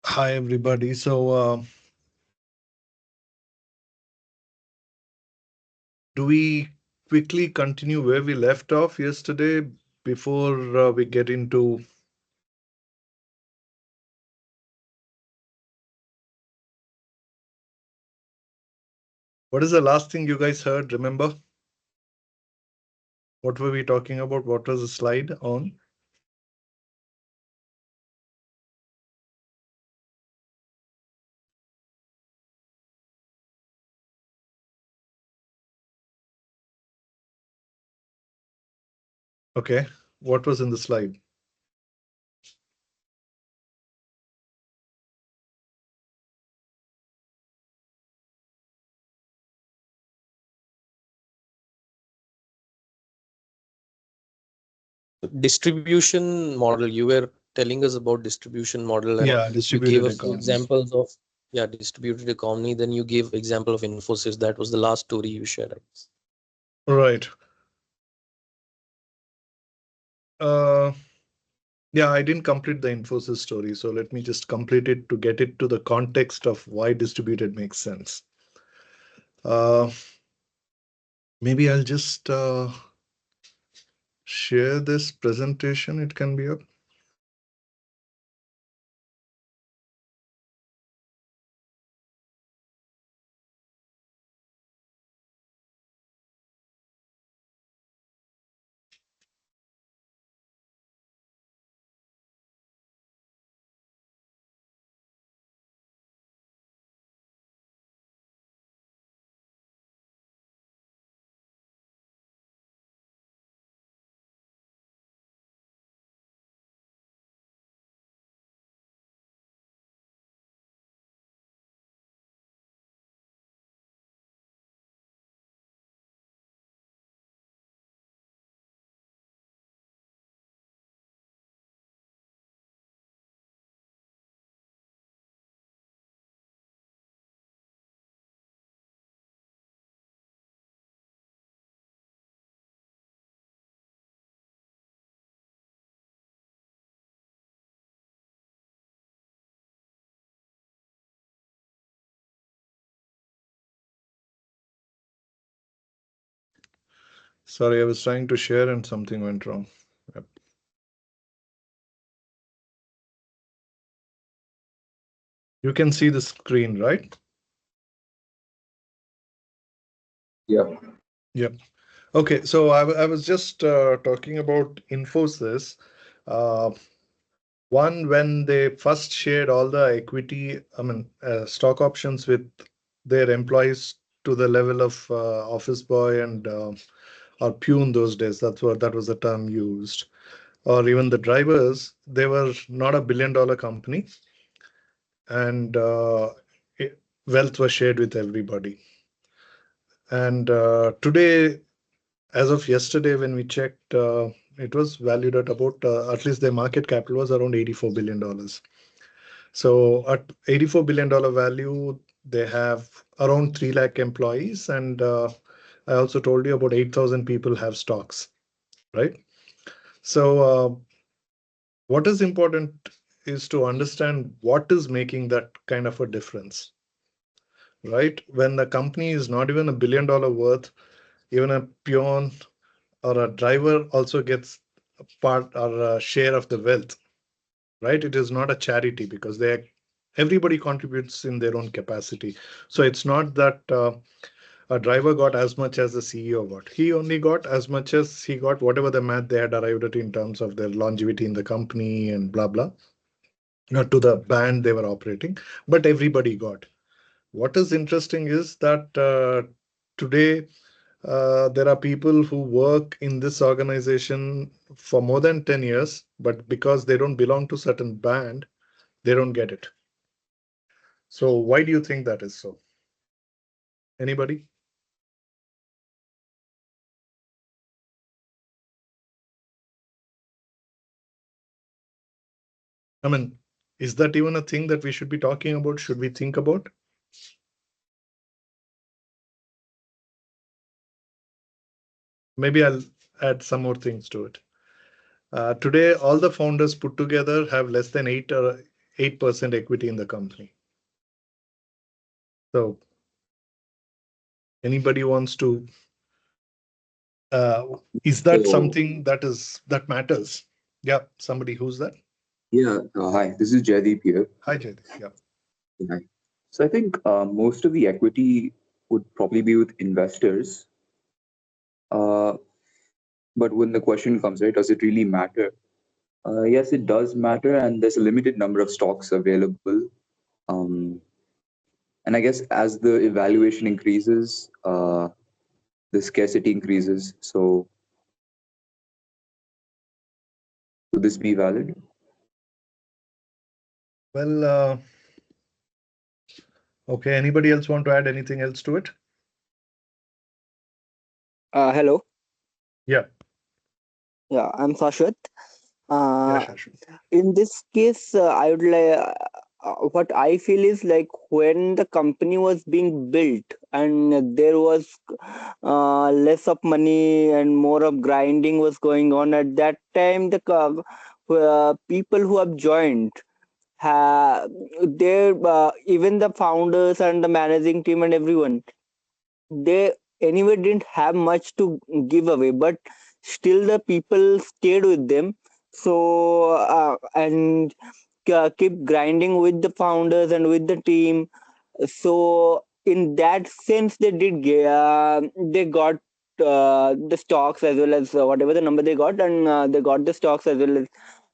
Hi, everybody. Do we quickly continue where we left off yesterday before we get into what is the last thing you guys heard? Remember, what were we talking about? What was the slide on? Okay, what was in the slide? Distribution model. You were telling us about distribution model, and Yeah, you gave distributed a few economy. examples of, yeah, distributed economy. Then you gave example of Infosys. That was the last story you shared, I guess. Right. Uh, yeah, I didn't complete the Infosys story, so let me just complete it to get it to the context of why distributed makes sense. Uh, Maybe I'll just share this presentation. It can be up. Sorry, I was trying to share and something went wrong. Yep. You can see the screen, right? Yeah. Yep. Okay, so I was just talking about Infosys. Uh, One, when they first shared all the equity, stock options with their employees to the level of office boy and or peon those days. That was the term used. Or even the drivers, they were not a $1 billion company, and wealth was shared with everybody. And today, as of yesterday, when we checked, it was valued at about at least their market capital was around $84 billion. So at $84 billion value, they have around 3 lakh employees, and I also told you about 8,000 people have stocks, right? So what is important is to understand what is making that kind of a difference, right? When the company is not even $1 billion worth, even a peon or a driver also gets a part or a share of the wealth, right? It is not a charity because everybody contributes in their own capacity. So it's not that a driver got as much as the CEO got. He only got as much as he got, whatever the math they had arrived at in terms of their longevity in the company and blah blah, not to the band they were operating, but everybody got. What is interesting is that today there are people who work in this organization for more than 10 years, but because they don't belong to certain band, they don't get it. So why do you think that is so? Anybody? I mean, is that even a thing that we should be talking about? Should we think about? Maybe I'll add some more things to it. Today, all the founders put together have less than 8% equity in the company. So anybody wants to, uh, is that So, something that matters? Yeah, somebody, who's that? yeah, hi, this is Jaideep here. Hi, Jaydeep. Yeah. Hi. So I think most of the equity would probably be with investors. Uh, but when the question comes, right, does it really matter? Yes, it does matter, and there's a limited number of stocks available. Um, and I guess as the evaluation increases, the scarcity increases. So would this be valid? Well, okay. Anybody else want to add anything else to it? Hello. Yeah. Yeah, I'm Sashwat. Yeah, Uh, Shashu. in this case, I would like what I feel is like when the company was being built and there was less of money and more of grinding was going on at that time, the people who have joined have they even the founders and the managing team and everyone, they anyway didn't have much to give away, but still the people stayed with them. So and keep grinding with the founders and with the team. So in that sense they did they got the stocks as well as whatever the number they got, and they got the stocks as well as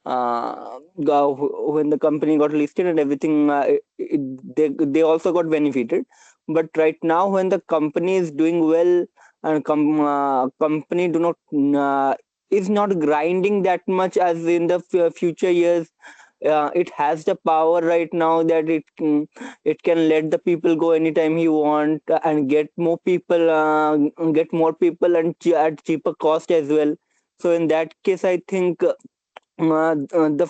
when the company got listed and everything, they also got benefited. But right now when the company is doing well and company do not is not grinding that much as in the future years, it has the power right now that it can let the people go anytime he want, and get more people and at cheaper cost as well. So in that case I think the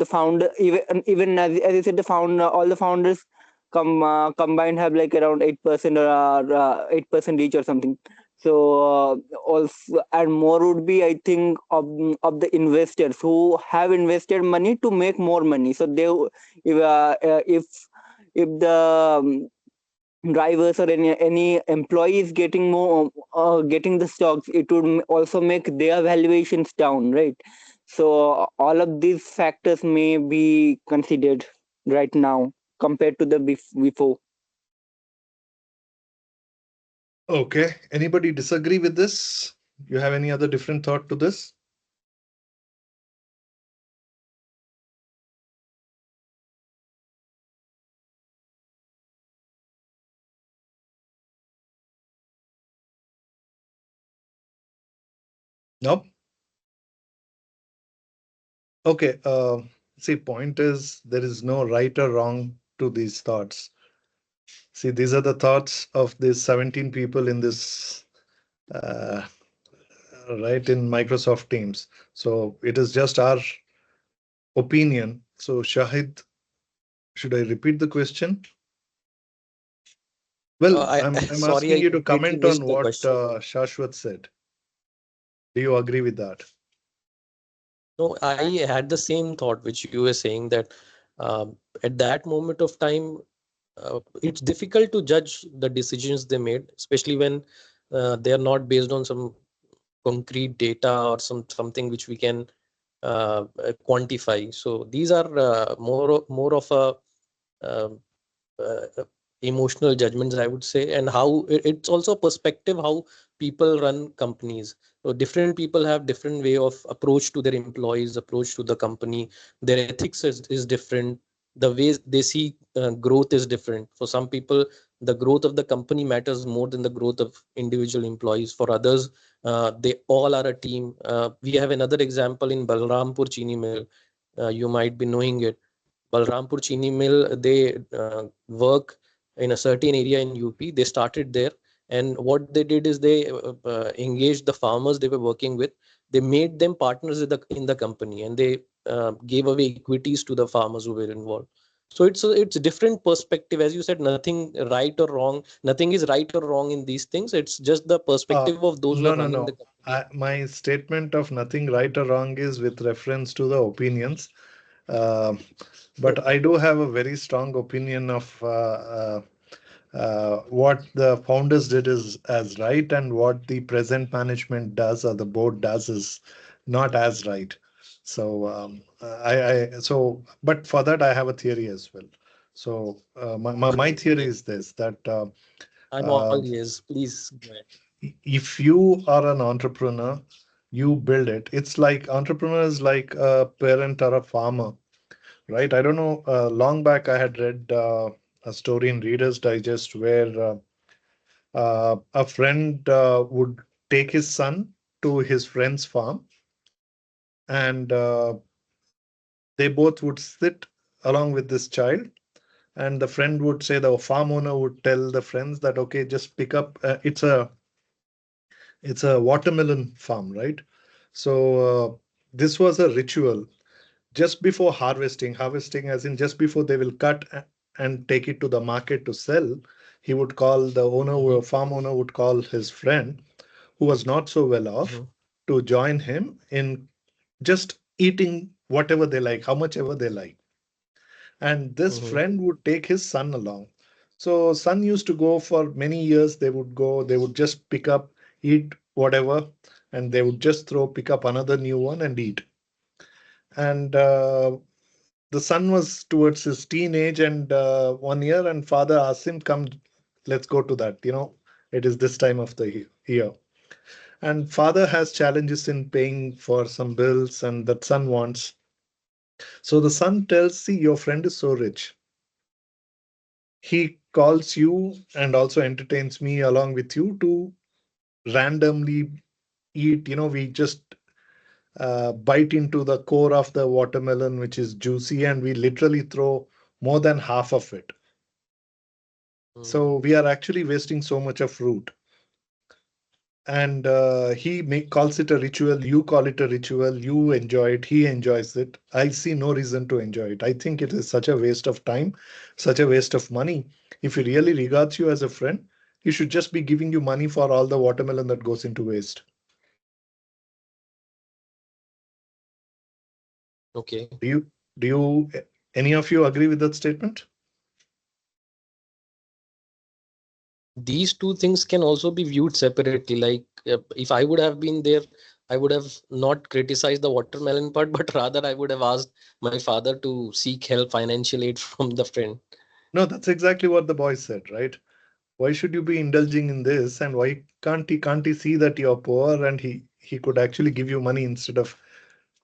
founder, even as you said, the founder, all the founders combined have like around 8% or 8% each or something. So also, and more would be, I think, of the investors who have invested money to make more money. So they, if the drivers or any employees getting more getting the stocks, it would also make their valuations down, right? So all of these factors may be considered right now compared to the before. Okay. Anybody disagree with this? You have any other different thought to this? No? Okay. See, point is there is no right or wrong to these thoughts. See, these are the thoughts of these 17 people in this, uh, right, in Microsoft Teams. So it is just our opinion. So, Shahid, should I repeat the question? Well, I I'm sorry, asking I you to completely comment missed on the what question. Shashwat said. Do you agree with that? No, I had the same thought which you were saying that at that moment of time, it's difficult to judge the decisions they made, especially when they are not based on some concrete data or something which we can quantify. So these are more of a um, uh, emotional judgments, I would say, and how it's also perspective how people run companies. So different people have different way of approach to their employees, approach to the company. Their ethics is different. The way they see growth is different. For some people, the growth of the company matters more than the growth of individual employees. For others, they all are a team. We have another example in Balrampur Chini Mill. You might be knowing it. Balrampur Chini Mill, they work in a certain area in UP. They started there, and what they did is they engaged the farmers they were working with. They made them partners in the company, and they gave away equities to the farmers who were involved. So it's a different perspective, as you said. Nothing right or wrong. Nothing is right or wrong in these things. It's just the Uh, perspective of those who are no, no, running the no. company. My statement of nothing right or wrong is with reference to the opinions. Uh, but I do have a very strong opinion of what the founders did is as right, and what the present management does or the board does is not as right. So but for that I have a theory as well. So my theory is this, that I'm all uh, ears. Please go ahead. if you are an entrepreneur, you build it. It's like entrepreneur is like a parent or a farmer, right? I don't know. Long back, I had read a story in Reader's Digest where a friend would take his son to his friend's farm, and they both would sit along with this child. And the friend would say, the farm owner would tell the friends that, okay, just pick up. It's a watermelon farm, right? So this was a ritual just before harvesting as in just before they will cut and take it to the market to sell. He would call the owner, Mhm, farm owner would call his friend who was not so well off mhm, to join him in just eating whatever they like, how much ever they like. And this mhm, friend would take his son along. So son used to go for many years. They would go, they would just pick up, eat whatever, and they would just pick up another new one and eat. And the son was towards his teenage, and 1 year, and father asked him, come, let's go to that, it is this time of the year. And father has challenges in paying for some bills, and that son wants. So the son tells, see, your friend is so rich, he calls you and also entertains me along with you to randomly eat. We just bite into the core of the watermelon, which is juicy, and we literally throw more than half of it. mhm. So we are actually wasting so much of fruit. And calls it a ritual. You call it a ritual. You enjoy it. He enjoys it. I see no reason to enjoy it. I think it is such a waste of time, such a waste of money. If he really regards you as a friend, he should just be giving you money for all the watermelon that goes into waste. Okay. Do you, any of you agree with that statement? These two things can also be viewed separately. Like, if I would have been there, I would have not criticized the watermelon part, but rather I would have asked my father to seek help, financial aid from the friend. No, that's exactly what the boy said, right? Why should you be indulging in this, and why can't he see that you're poor, and he could actually give you money instead of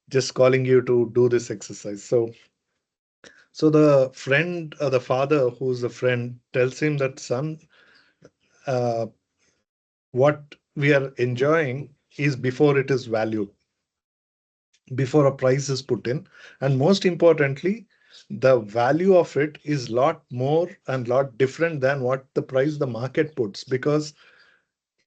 just calling you to do this exercise. So the friend, the father who's a friend, tells him that, son, uh, what we are enjoying is before it is valued, before a price is put in, and most importantly, the value of it is lot more and lot different than what the price the market puts, because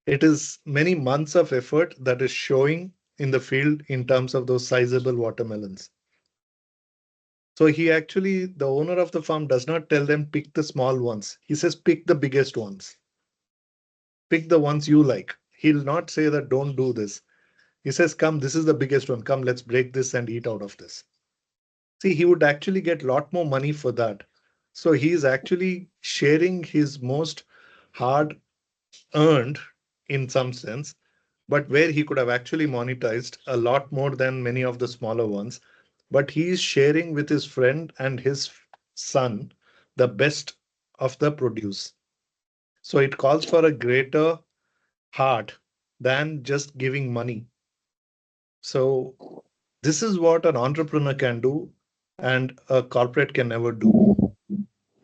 it is many months of effort that is showing in the field in terms of those sizable watermelons. So he actually, the owner of the farm does not tell them pick the small ones. He says pick the biggest ones. Pick the ones you like. He'll not say that don't do this. He says, come, this is the biggest one. Come, let's break this and eat out of this. See, he would actually get a lot more money for that. So he's actually sharing his most hard earned, in some sense, but where he could have actually monetized a lot more than many of the smaller ones. But he is sharing with his friend and his son the best of the produce. So it calls for a greater heart than just giving money. So this is what an entrepreneur can do and a corporate can never do,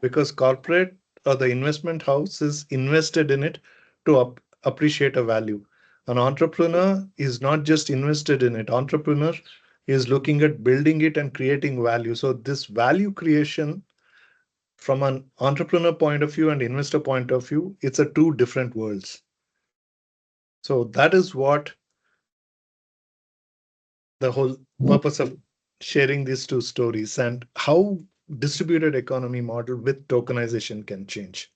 because corporate or the investment house is invested in it to appreciate a value. An entrepreneur is not just invested in it. Entrepreneur is looking at building it and creating value. So this value creation from an entrepreneur point of view and investor point of view, it's a two different worlds. So that is what the whole purpose of sharing these two stories, and how distributed economy model with tokenization can change,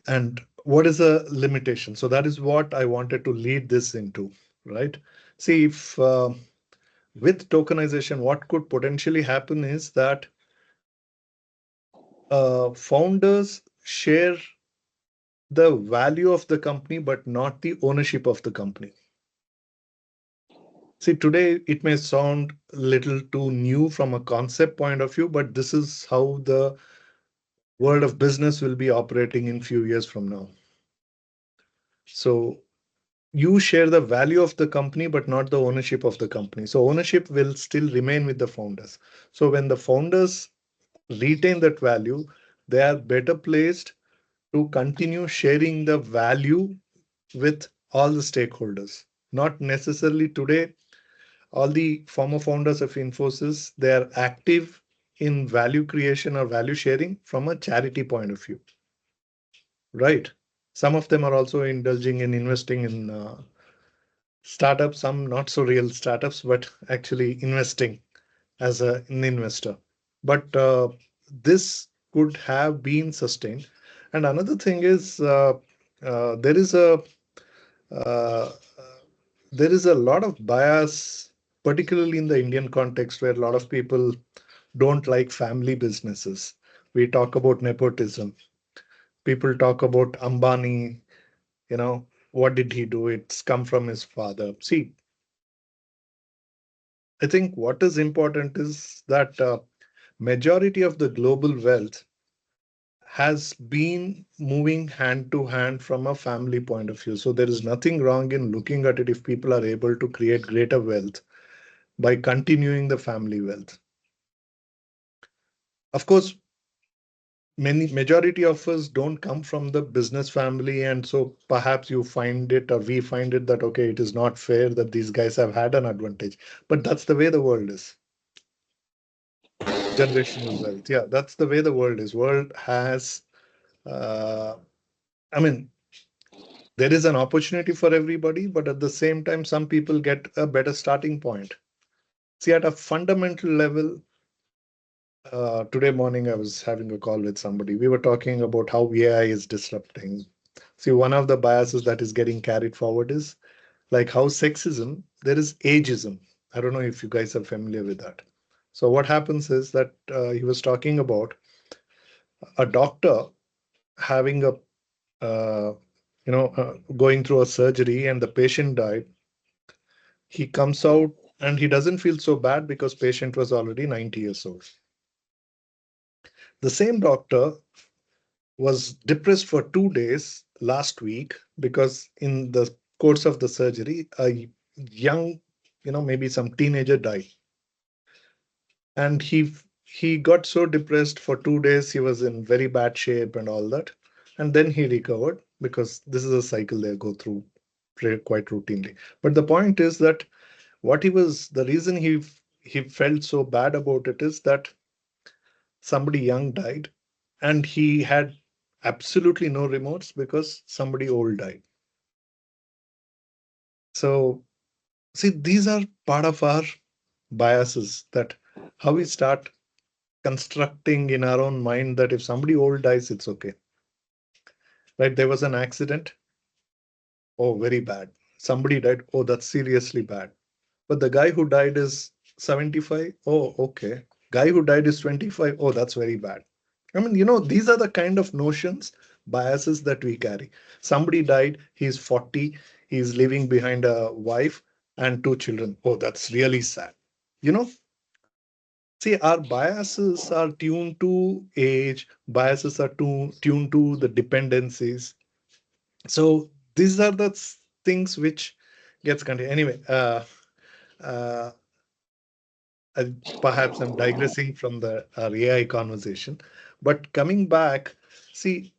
and what is a limitation. So that is what I wanted to lead this into, right? See, if with tokenization, what could potentially happen is that founders share the value of the company, but not the ownership of the company. See, today it may sound a little too new from a concept point of view, but this is how the world of business will be operating in few years from now. So you share the value of the company, but not the ownership of the company. So ownership will still remain with the founders. So when the founders retain that value, they are better placed to continue sharing the value with all the stakeholders. Not necessarily today, all the former founders of Infosys, they are active in value creation or value sharing from a charity point of view, right? Some of them are also indulging in investing in startups, some not so real startups, but actually investing as an investor. But this could have been sustained. And another thing is there is a uh, there is a lot of bias, particularly in the Indian context, where a lot of people don't like family businesses. We talk about nepotism. People talk about Ambani, what did he do? It's come from his father. See, I think what is important is that majority of the global wealth has been moving hand to hand from a family point of view. So there is nothing wrong in looking at it if people are able to create greater wealth by continuing the family wealth. Of course, many majority of us don't come from the business family, and so perhaps you find it or we find it that okay, it is not fair that these guys have had an advantage. But that's the way the world is. Generational wealth. Yeah, that's the way the world is. World has uh, I mean, there is an opportunity for everybody, but at the same time, some people get a better starting point. See, at a fundamental level, today morning I was having a call with somebody. We were talking about how AI is disrupting. See, one of the biases that is getting carried forward is like how sexism, there is ageism. I don't know if you guys are familiar with that. So, what happens is that he was talking about a doctor having a going through a surgery and the patient died. He comes out and he doesn't feel so bad because patient was already 90 years old. The same doctor was depressed for 2 days last week because in the course of the surgery, a young, maybe some teenager died. And he got so depressed for 2 days, he was in very bad shape and all that. And then he recovered because this is a cycle they go through quite routinely. But the point is that the reason he felt so bad about it is that somebody young died and he had absolutely no remorse because somebody old died. So see, these are part of our biases, that how we start constructing in our own mind that if somebody old dies, it's okay. Right? There was an accident. Oh, very bad. Somebody died. Oh, that's seriously bad. But the guy who died is 75. Oh, okay. Guy who died is 25. Oh, that's very bad. I mean, these are the kind of notions, biases that we carry. Somebody died, he's 40, he's leaving behind a wife and two children. Oh, that's really sad. You know, See, our biases are tuned to age, biases are tuned to the dependencies. So these are the things which gets continued. Anyway, uh, perhaps I'm digressing from the AI conversation, but coming back, see,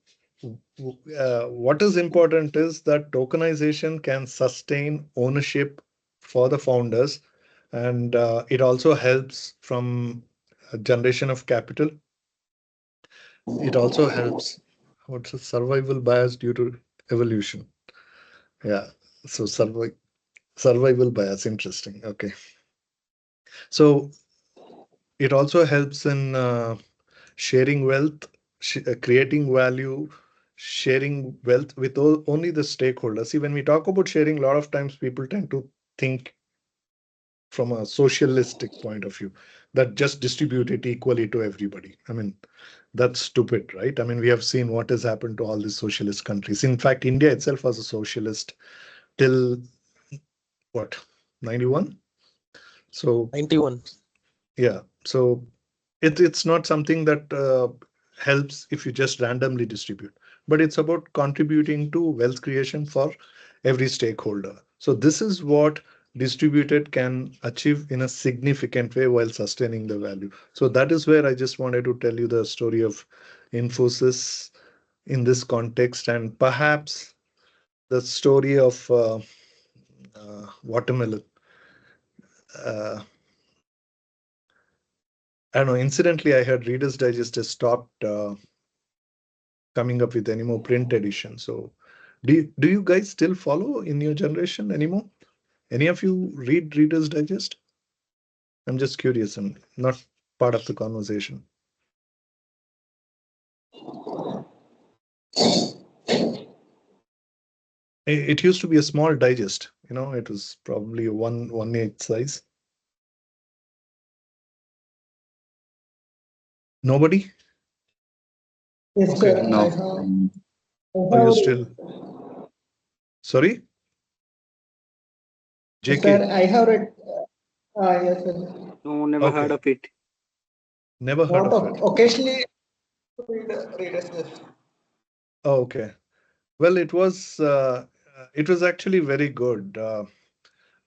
what is important is that tokenization can sustain ownership for the founders, and it also helps from a generation of capital. It also helps. What's a survival bias due to evolution? Yeah. So survival bias. Interesting. Okay. So it also helps in sharing wealth, creating value, sharing wealth with only the stakeholders. See, when we talk about sharing, a lot of times people tend to think from a socialistic point of view, that just distribute it equally to everybody. I mean, that's stupid, right? I mean, we have seen what has happened to all these socialist countries. In fact, India itself was a socialist till what, 91? So 91. yeah, so it's not something that helps if you just randomly distribute, but it's about contributing to wealth creation for every stakeholder. So this is what distributed can achieve in a significant way while sustaining the value. So that is where I just wanted to tell you the story of Infosys in this context, and perhaps the story of watermelon. uh, I don't know, incidentally I heard Reader's Digest has stopped coming up with any more print edition. So do you guys still follow in your generation anymore? Any of you read Reader's Digest? I'm just curious. I'm not part of the conversation. It used to be a small digest, you know, it was probably a 1/8 size. Nobody? Yes, Okay. sir. No. I Are you have still? Sorry? Yes, sir. JK? I have read. Yes, sir. No, never heard Okay. of it. Never heard Not of it. occasionally read it. Oh, okay. Well, it was actually very good.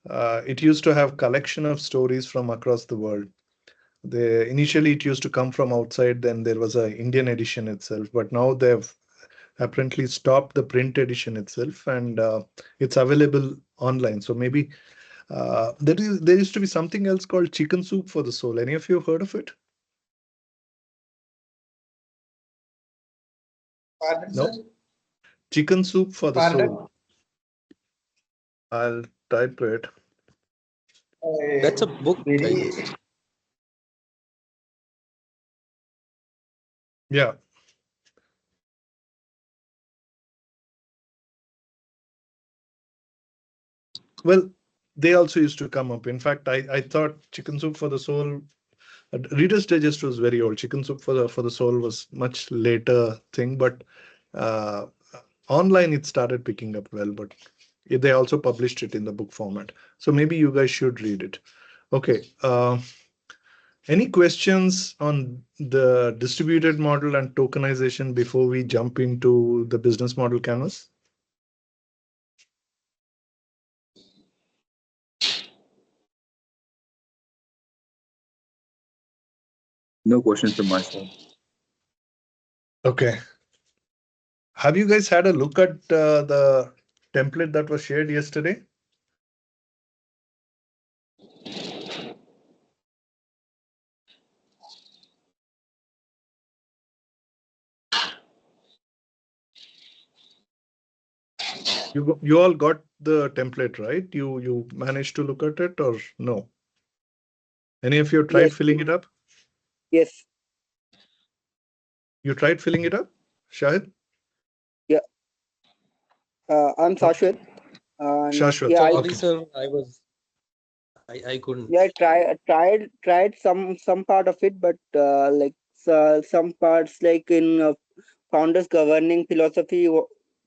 It used to have collection of stories from across the world. Initially it used to come from outside, then there was a Indian edition itself, but now they've apparently stopped the print edition itself, and it's available online. So maybe there used to be something else called Chicken Soup for the Soul. Any of you have heard of it? Pardon, No? sir. Chicken Soup for the Pardon. Soul. I'll type it. That's a book, I Very. guess. Yeah. Well, they also used to come up. In fact, I thought Chicken Soup for the Soul, Reader's Digest was very old. Chicken Soup for the Soul was much later thing, but uh, online it started picking up well. But they also published it in the book format. So maybe you guys should read it. Okay. Any questions on the distributed model and tokenization before we jump into the business model canvas? No questions from my side. Okay. Have you guys had a look at the template that was shared yesterday? You all got the template, right? You managed to look at it or no? Any of you tried Yes, filling it up? yes, You tried filling it up, Shahid? yeah. I'm No. Shashwat, and Shashwat. yeah, Sorry, Okay. sir. I couldn't. I tried some part of it, but like some parts, like in founders governing philosophy,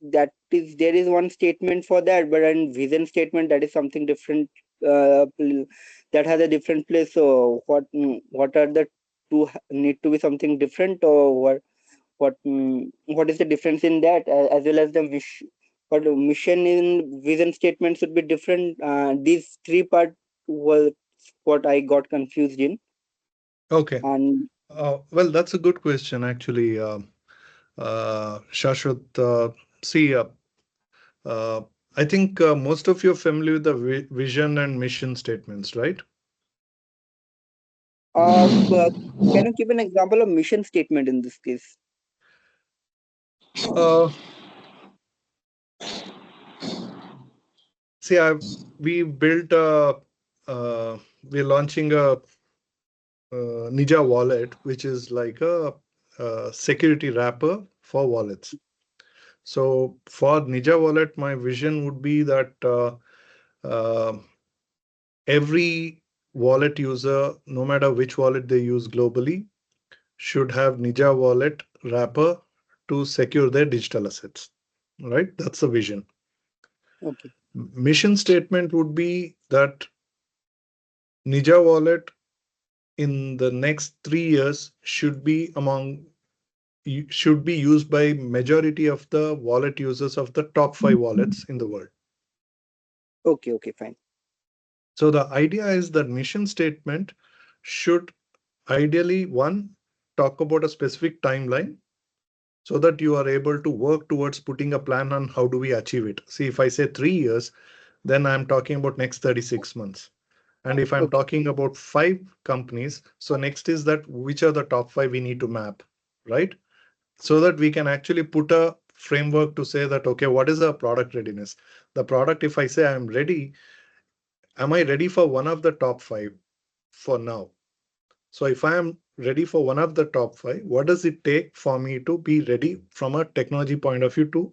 that is, there is one statement for that, but in vision statement, that is something different. That has a different place. So what are the two, need to be something different, or what is the difference in that, as well as the wish, but the mission in vision statement should be different. These three part was what I got confused in. Okay. And Well, that's a good question, actually, Shashwat. See, uh, I think most of you are familiar with the vision and mission statements, right? uh, uh, can you give an example of mission statement in this case? Uh, See, we built we're launching a Nija wallet, which is like a security wrapper for wallets. So for Nija wallet, my vision would be that uh, every wallet user, no matter which wallet they use globally, should have Nija wallet wrapper to secure their digital assets. Right? That's the vision. Okay. Mission statement would be that Nija wallet in the next 3 years should be used by majority of the wallet users of the top 5 wallets in the world. Okay. Okay. Fine. So the idea is that mission statement should ideally one talk about a specific timeline so that you are able to work towards putting a plan on how do we achieve it. See, if I say 3 years, then I'm talking about next 36 months. And if I'm Okay. talking about 5 companies, so next is that which are the top 5 we need to map, right? So that we can actually put a framework to say that, okay, what is our product readiness? The product, if I say I'm ready, am I ready for one of the top 5 for now? So if I am ready for one of the top 5, what does it take for me to be ready from a technology point of view to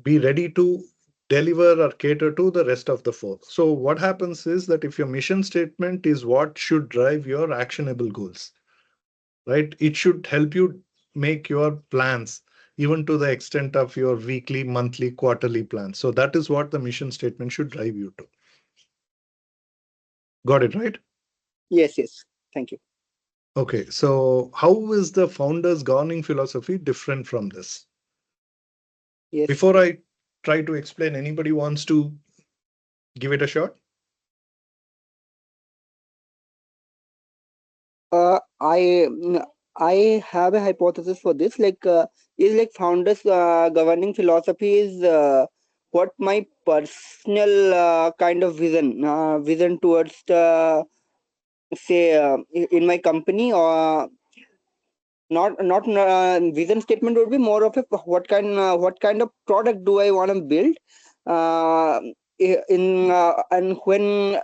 be ready to deliver or cater to the rest of the 4? So what happens is that if your mission statement is what should drive your actionable goals, right? It should help you make your plans even to the extent of your weekly, monthly, quarterly plans. So that is what the mission statement should drive you to. Got it, right? Yes. Yes. Thank you. Okay, so how is the founder's governing philosophy different from this? Yes. Before I try to explain, anybody wants to give it a shot? I have a hypothesis for this. Is like founders' governing philosophy is what my personal kind of vision towards the say in my company, or not vision statement would be more of a what kind of product do I want to build, uh, in and when,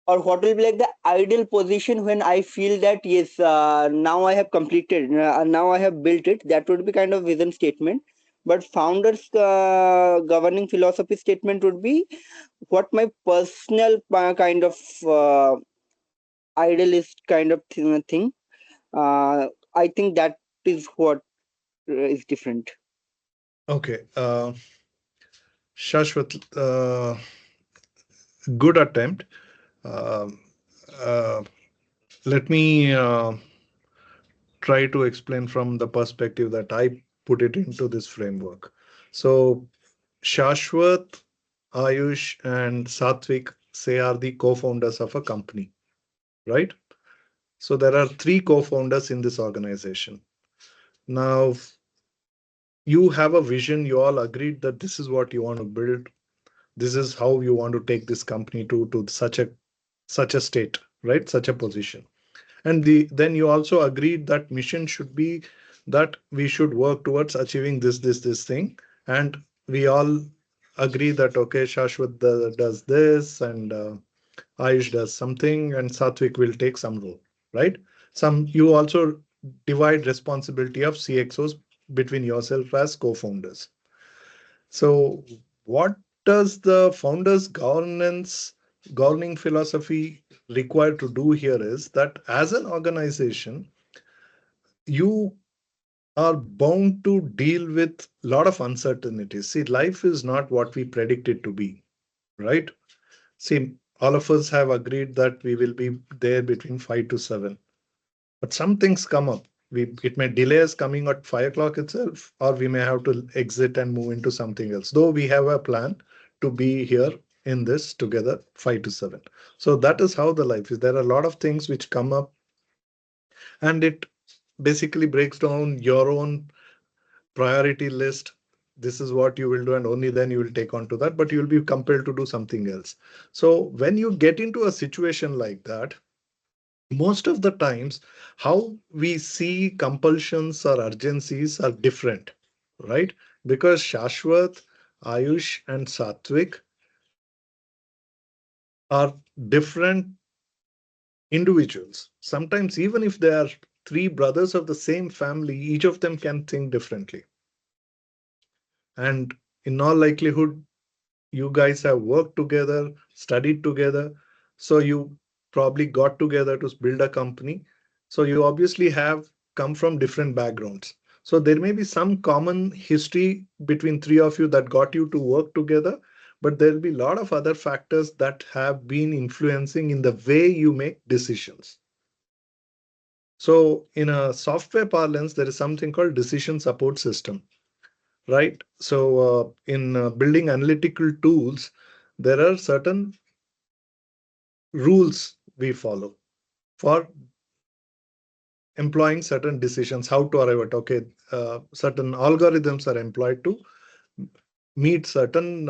or what will be like the ideal position when I feel that yes, now I have completed, now I have built it. That would be kind of vision statement. But founders governing philosophy statement would be what my personal kind of idealist kind of thing. I think that is what is different. Okay, Shashwat, good attempt. Um uh, Let me try to explain from the perspective that I put it into this framework. So, Shashwat, Ayush, and Satvik say are the co-founders of a company, right? So there are 3 co-founders in this organization. Now, you have a vision, you all agreed that this is what you want to build. This is how you want to take this company to such a state, right? Such a position. And then you also agreed that mission should be that we should work towards achieving this thing. And we all agree that, okay, Shashwat does this, and Ayush does something, and Satvik will take some role, right? You also divide responsibility of CXOs between yourself as co-founders. So what does the founders governing philosophy require to do here is that as an organization, you are bound to deal with a lot of uncertainties. See, life is not what we predict it to be, right? See, all of us have agreed that we will be there between 5 to 7, but some things come up. It may delay us coming at 5 o'clock itself, or we may have to exit and move into something else. Though we have a plan to be here in this together 5 to 7. So that is how the life is. There are a lot of things which come up, and it basically breaks down your own priority list. This is what you will do, and only then you will take on to that, but you will be compelled to do something else. So when you get into a situation like that, most of the times how we see compulsions or urgencies are different, right? Because Shashwat, Ayush, and Satvik are different individuals. Sometimes even if they are 3 brothers of the same family, each of them can think differently. And in all likelihood, you guys have worked together, studied together, so you probably got together to build a company. So you obviously have come from different backgrounds. So there may be some common history between three of you that got you to work together, but there'll be a lot of other factors that have been influencing in the way you make decisions. So in a software parlance, there is something called decision support system, right? So in building analytical tools, there are certain rules we follow for employing certain decisions, how to arrive at, okay, certain algorithms are employed to meet certain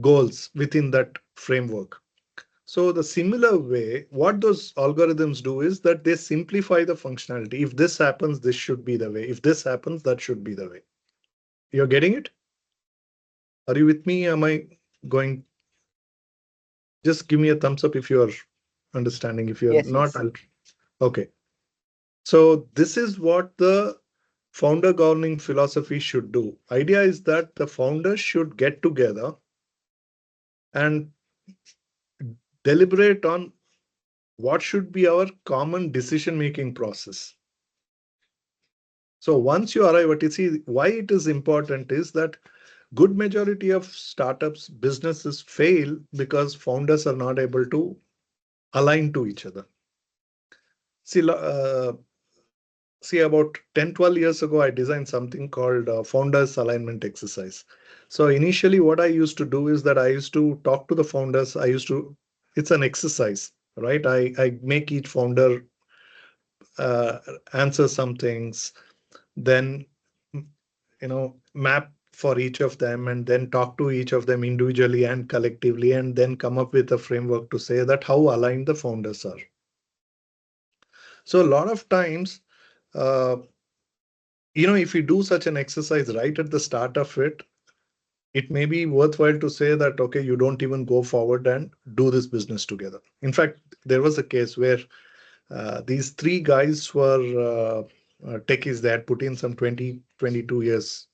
goals within that framework. So the similar way, what those algorithms do is that they simplify the functionality. If this happens, this should be the way. If this happens, that should be the way. You're getting it? Are you with me? Am I going? Just give me a thumbs up if you're understanding. If you're Yes, not, yes. I'll. Okay. So this is what the founder governing philosophy should do. Idea is that the founders should get together and deliberate on what should be our common decision making process. So once you arrive at it, see why it is important is that good majority of startups, businesses fail because founders are not able to align to each other. See, about 10, 12 years ago, I designed something called founders alignment exercise. So initially what I used to do is that I used to talk to the founders. It's an exercise, right? I make each founder uh, answer some things, then, map for each of them and then talk to each of them individually and collectively, and then come up with a framework to say that how aligned the founders are. So a lot of times, uh, if you do such an exercise right at the start of it, it may be worthwhile to say that, okay, you don't even go forward and do this business together. In fact, there was a case where these three guys were techies. They had put in some 20, 22 years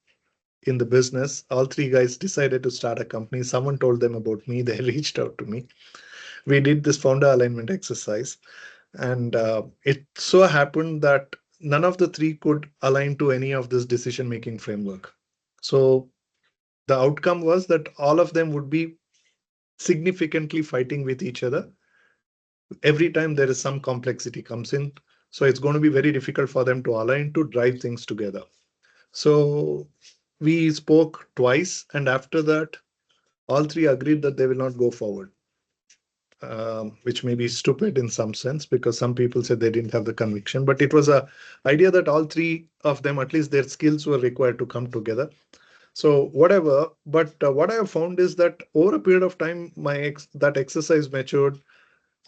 in the business. All three guys decided to start a company. Someone told them about me. They reached out to me. We did this founder alignment exercise. And it so happened that none of the three could align to any of this decision making framework. So the outcome was that all of them would be significantly fighting with each other every time there is some complexity comes in. So it's going to be very difficult for them to align to drive things together. So we spoke twice, and after that, all three agreed that they will not go forward, which may be stupid in some sense because some people said they didn't have the conviction. But it was a idea that all three of them, at least their skills were required to come together. So whatever, but what I have found is that over a period of time, that exercise matured,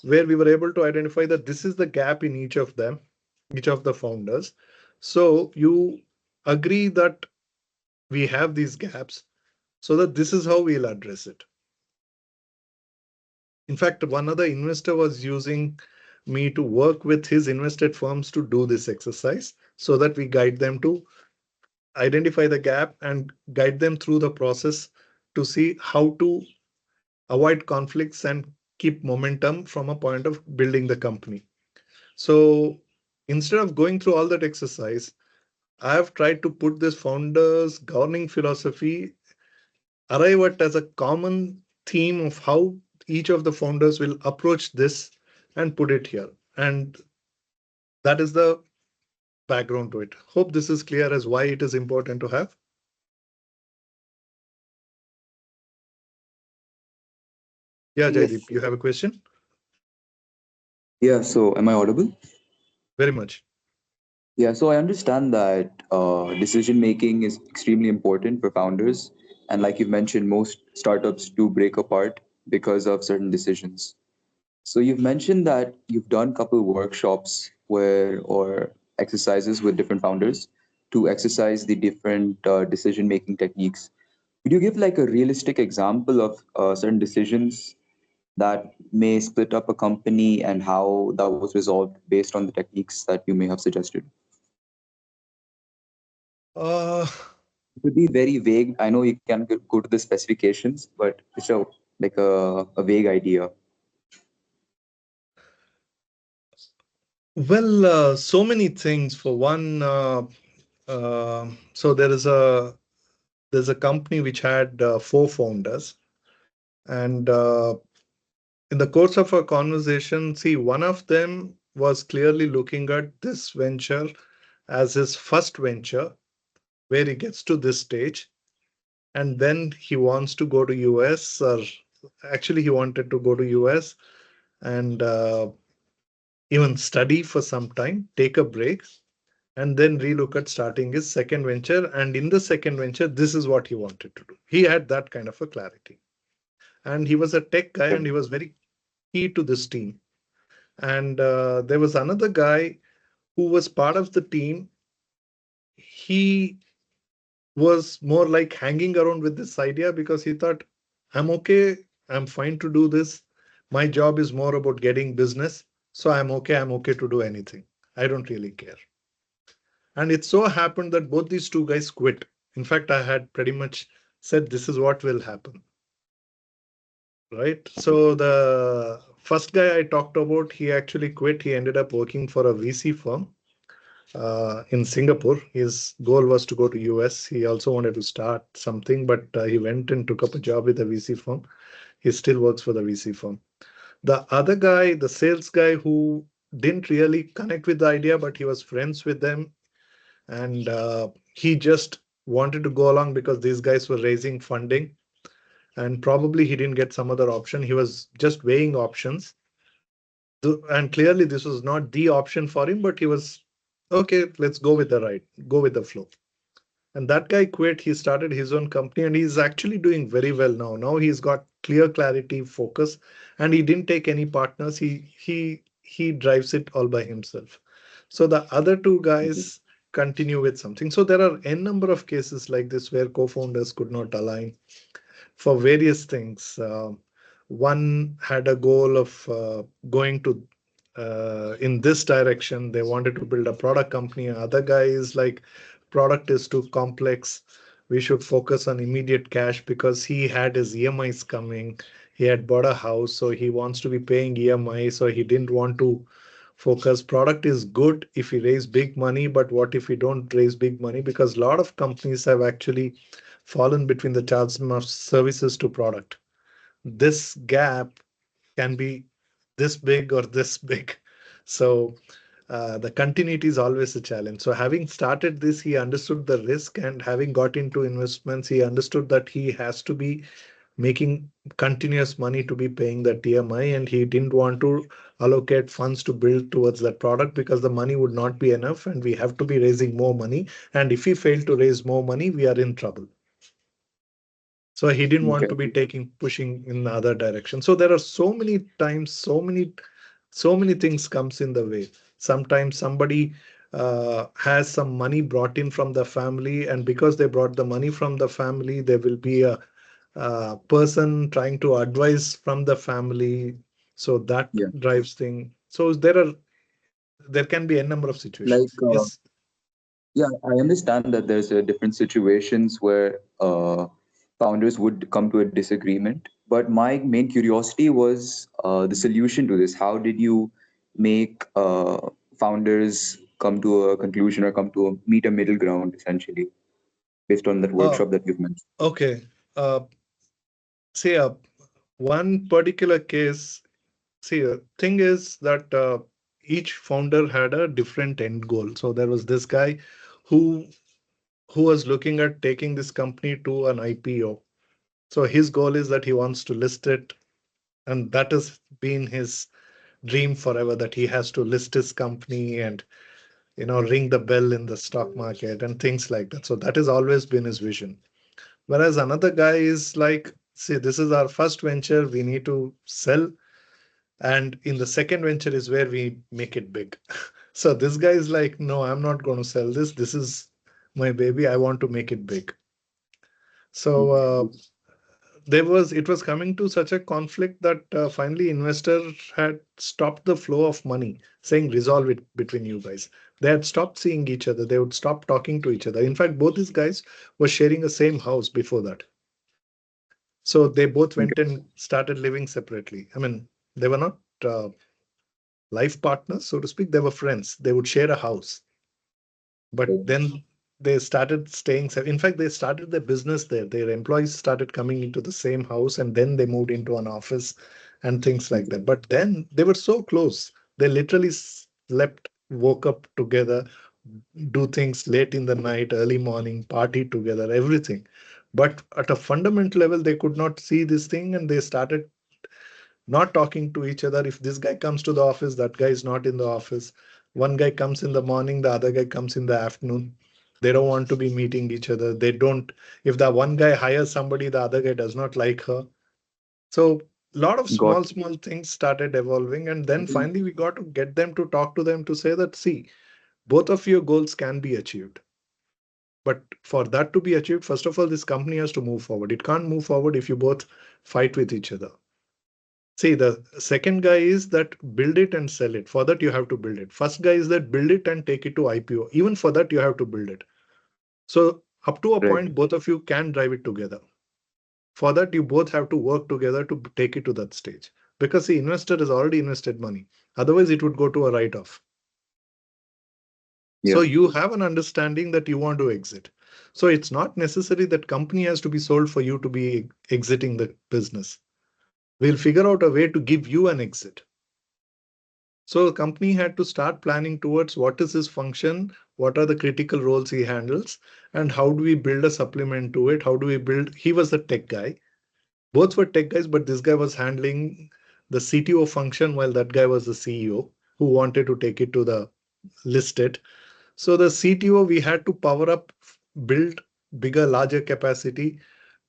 where we were able to identify that this is the gap in each of them, each of the founders. So you agree that we have these gaps, so that this is how we'll address it. In fact, one other investor was using me to work with his invested firms to do this exercise so that we guide them to identify the gap and guide them through the process to see how to avoid conflicts and keep momentum from a point of building the company. So instead of going through all that exercise, I have tried to put this founder's governing philosophy, arrive at as a common theme of how each of the founders will approach this and put it here. And that is the background to it. Hope this is clear as why it is important to have. Yeah, Yes. Jaideep, you have a question? Yeah, so am I audible? Very much. Yeah, so I understand that decision making is extremely important for founders. And like you've mentioned, most startups do break apart because of certain decisions. So you've mentioned that you've done a couple workshops where or exercises with different founders to exercise the different decision making techniques. Could you give like a realistic example of certain decisions that may split up a company and how that was resolved based on the techniques that you may have suggested? Uh, It would be very vague. I know you can go to the specifications, but it's a like a vague idea. Well, so many things. For one, so there's a company which had four founders, and in the course of our conversation, see, one of them was clearly looking at this venture as his first venture, where he gets to this stage, and then he wants to go to US, or actually he wanted to go to US and even study for some time, take a break, and then relook at starting his second venture. And in the second venture, this is what he wanted to do. He had that kind of a clarity. And he was a tech guy and he was very key to this team. And there was another guy who was part of the team. He was more like hanging around with this idea because he thought, I'm okay, I'm fine to do this. My job is more about getting business. So I'm okay to do anything. I don't really care. And it so happened that both these two guys quit. In fact, I had pretty much said this is what will happen. Right. So the first guy I talked about, he actually quit. He ended up working for a VC firm in Singapore. His goal was to go to US. He also wanted to start something, but he went and took up a job with a VC firm. He still works for the VC firm. The other guy, the sales guy who didn't really connect with the idea, but he was friends with them, and he just wanted to go along because these guys were raising funding, and probably he didn't get some other option. He was just weighing options, and clearly this was not the option for him, but he was okay, let's go with the right, go with the flow. And that guy quit. He started his own company and he's actually doing very well now. Now he's got clear clarity, focus, and he didn't take any partners. He drives it all by himself. So the other two Mhm. guys continue with something. So there are n number of cases like this where co-founders could not align for various things. One had a goal of going to in this direction. They wanted to build a product company. Other guy is like, product is too complex. We should focus on immediate cash because he had his EMIs coming. He had bought a house, so he wants to be paying EMI. So he didn't want to focus. Product is good if we raise big money, but what if we don't raise big money? Because a lot of companies have actually fallen between the chasm of services to product. This gap can be this big or this big. So the continuity is always a challenge. So having started this, he understood the risk, and having got into investments, he understood that he has to be making continuous money to be paying the TMI, and he didn't want to allocate funds to build towards that product because the money would not be enough, and we have to be raising more money. And if we fail to raise more money, we are in trouble. So he didn't want to Okay. be taking pushing in the other direction. So there are so many times, so many things comes in the way. Sometimes somebody has some money brought in from the family, and because they brought the money from the family, there will be a person trying to advise from the family. So that Yeah. drives thing. So there can be a number of Like, situations. Yes. yeah, I understand that there's different situations where founders would come to a disagreement. But my main curiosity was the solution to this. How did you make founders come to a conclusion or come to meet a middle ground, essentially, based on that Uh, workshop that you've mentioned? okay. Say one particular case. See, the thing is that each founder had a different end goal. So there was this guy who was looking at taking this company to an IPO. So his goal is that he wants to list it, and that has been his dream forever, that he has to list his company and ring the bell in the stock market and things like that. So that has always been his vision. Whereas another guy is like, see, this is our first venture, we need to sell, and in the second venture is where we make it big. So this guy is like, no, I'm not going to sell this. This is my baby. I want to make it big. So it was coming to such a conflict that finally investor had stopped the flow of money, saying resolve it between you guys. They had stopped seeing each other. They would stop talking to each other. In fact, both these guys were sharing the same house before that. So they both Okay. went and started living separately. I mean, they were not. life partners, so to speak. They were friends. They would share a house. But then they started staying. In fact, they started their business there. Their employees started coming into the same house, and then they moved into an office and things like that. But then they were so close. They literally slept, woke up together, do things late in the night, early morning, party together, everything. But at a fundamental level, they could not see this thing, and they started not talking to each other. If this guy comes to the office, that guy is not in the office. One guy comes in the morning, the other guy comes in the afternoon. They don't want to be meeting each other. They don't, if the one guy hires somebody, the other guy does not like her. So a lot of Got small things started evolving. And then finally we got to get them to talk to them to say that, see, both of your goals can be achieved. But for that to be achieved, first of all, this company has to move forward. It can't move forward if you both fight with each other. See, the second guy is that build it and sell it. For that, you have to build it. First guy is that build it and take it to IPO. Even for that, you have to build it. So, up to a right. point, both of you can drive it together. For that, you both have to work together to take it to that stage. Because the investor has already invested money. Otherwise, it would go to a write off. So, Yeah. you have an understanding that you want to exit. So, it's not necessary that company has to be sold for you to be exiting the business. We'll figure out a way to give you an exit. So the company had to start planning towards what is his function, what are the critical roles he handles, and how do we build a supplement to it? How do we build? He was the tech guy. Both were tech guys, but this guy was handling the CTO function while that guy was the CEO who wanted to take it to the listed. So the CTO, we had to power up, build bigger, larger capacity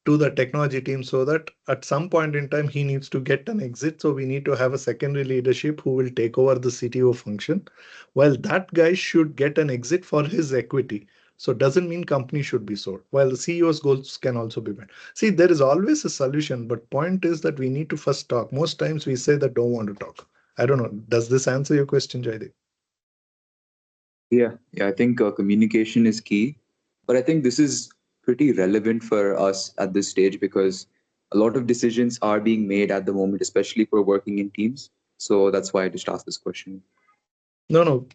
to the technology team so that at some point in time he needs to get an exit. So we need to have a secondary leadership who will take over the CTO function, while that guy should get an exit for his equity. So it doesn't mean company should be sold, while the CEO's goals can also be met. See, there is always a solution, but point is that we need to first talk. Most times we say that don't want to talk. I don't know. Does this answer your question, Jaideep? Yeah. Yeah. I think communication is key. But I think this is pretty relevant for us at this stage because a lot of decisions are being made at the moment, especially for working in teams. So that's why I just asked this question. No, no.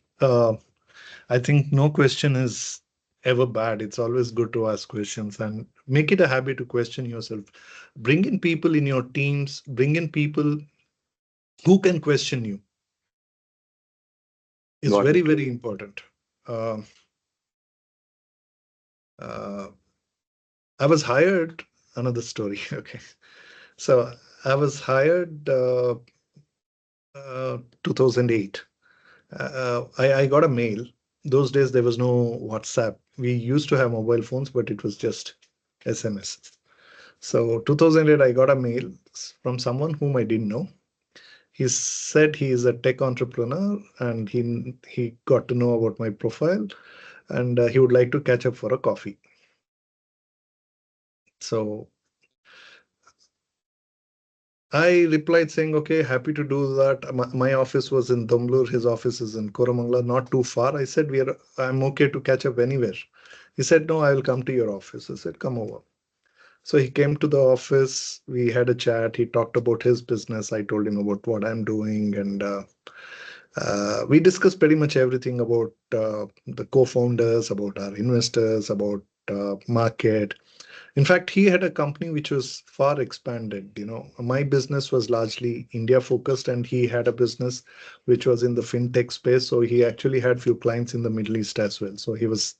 I think no question is ever bad. It's always good to ask questions and make it a habit to question yourself. Bring in people in your teams, bring in people who can question you. It's Got very, it. very important. Uh, uh, I was hired, another story. Okay. So I was hired 2008. I got a mail. Those days there was no WhatsApp. We used to have mobile phones, but it was just SMS. So 2008, I got a mail from someone whom I didn't know. He said he is a tech entrepreneur and he got to know about my profile and he would like to catch up for a coffee. So I replied saying, okay, happy to do that. My office was in Damblur. His office is in Koramangala, not too far. I said, I'm okay to catch up anywhere. He said, no, I will come to your office. I said, come over. So he came to the office. We had a chat. He talked about his business. I told him about what I'm doing. And we discussed pretty much everything about the co-founders, about our investors, about market. In fact, he had a company which was far expanded. You know, my business was largely India focused, and he had a business which was in the fintech space. So he actually had few clients in the Middle East as well. So he was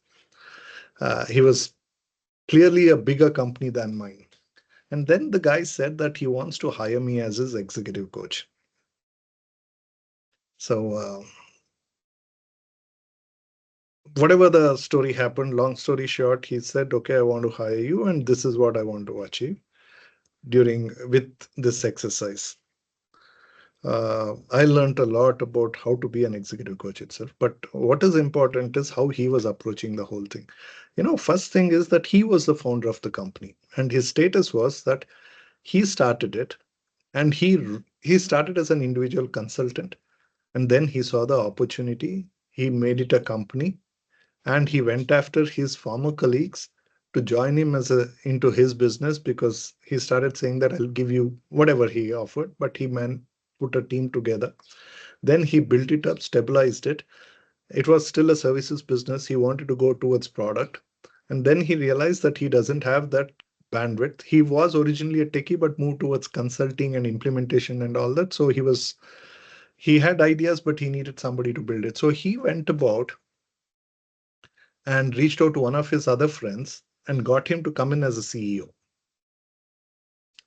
clearly a bigger company than mine. And then the guy said that he wants to hire me as his executive coach. So whatever the story happened, long story short, he said, okay, I want to hire you, and this is what I want to achieve during with this exercise. I learned a lot about how to be an executive coach itself. But what is important is how he was approaching the whole thing. You know, first thing is that he was the founder of the company, and his status was that he started it, and he started as an individual consultant, and then he saw the opportunity. He made it a company, and he went after his former colleagues to join him as a into his business because he started saying that I'll give you whatever he offered, but he man put a team together. Then he built it up, stabilized it. It was still a services business. He wanted to go towards product. And then he realized that he doesn't have that bandwidth. He was originally a techie, but moved towards consulting and implementation and all that. So he had ideas, but he needed somebody to build it. So he went about and reached out to one of his other friends and got him to come in as a CEO,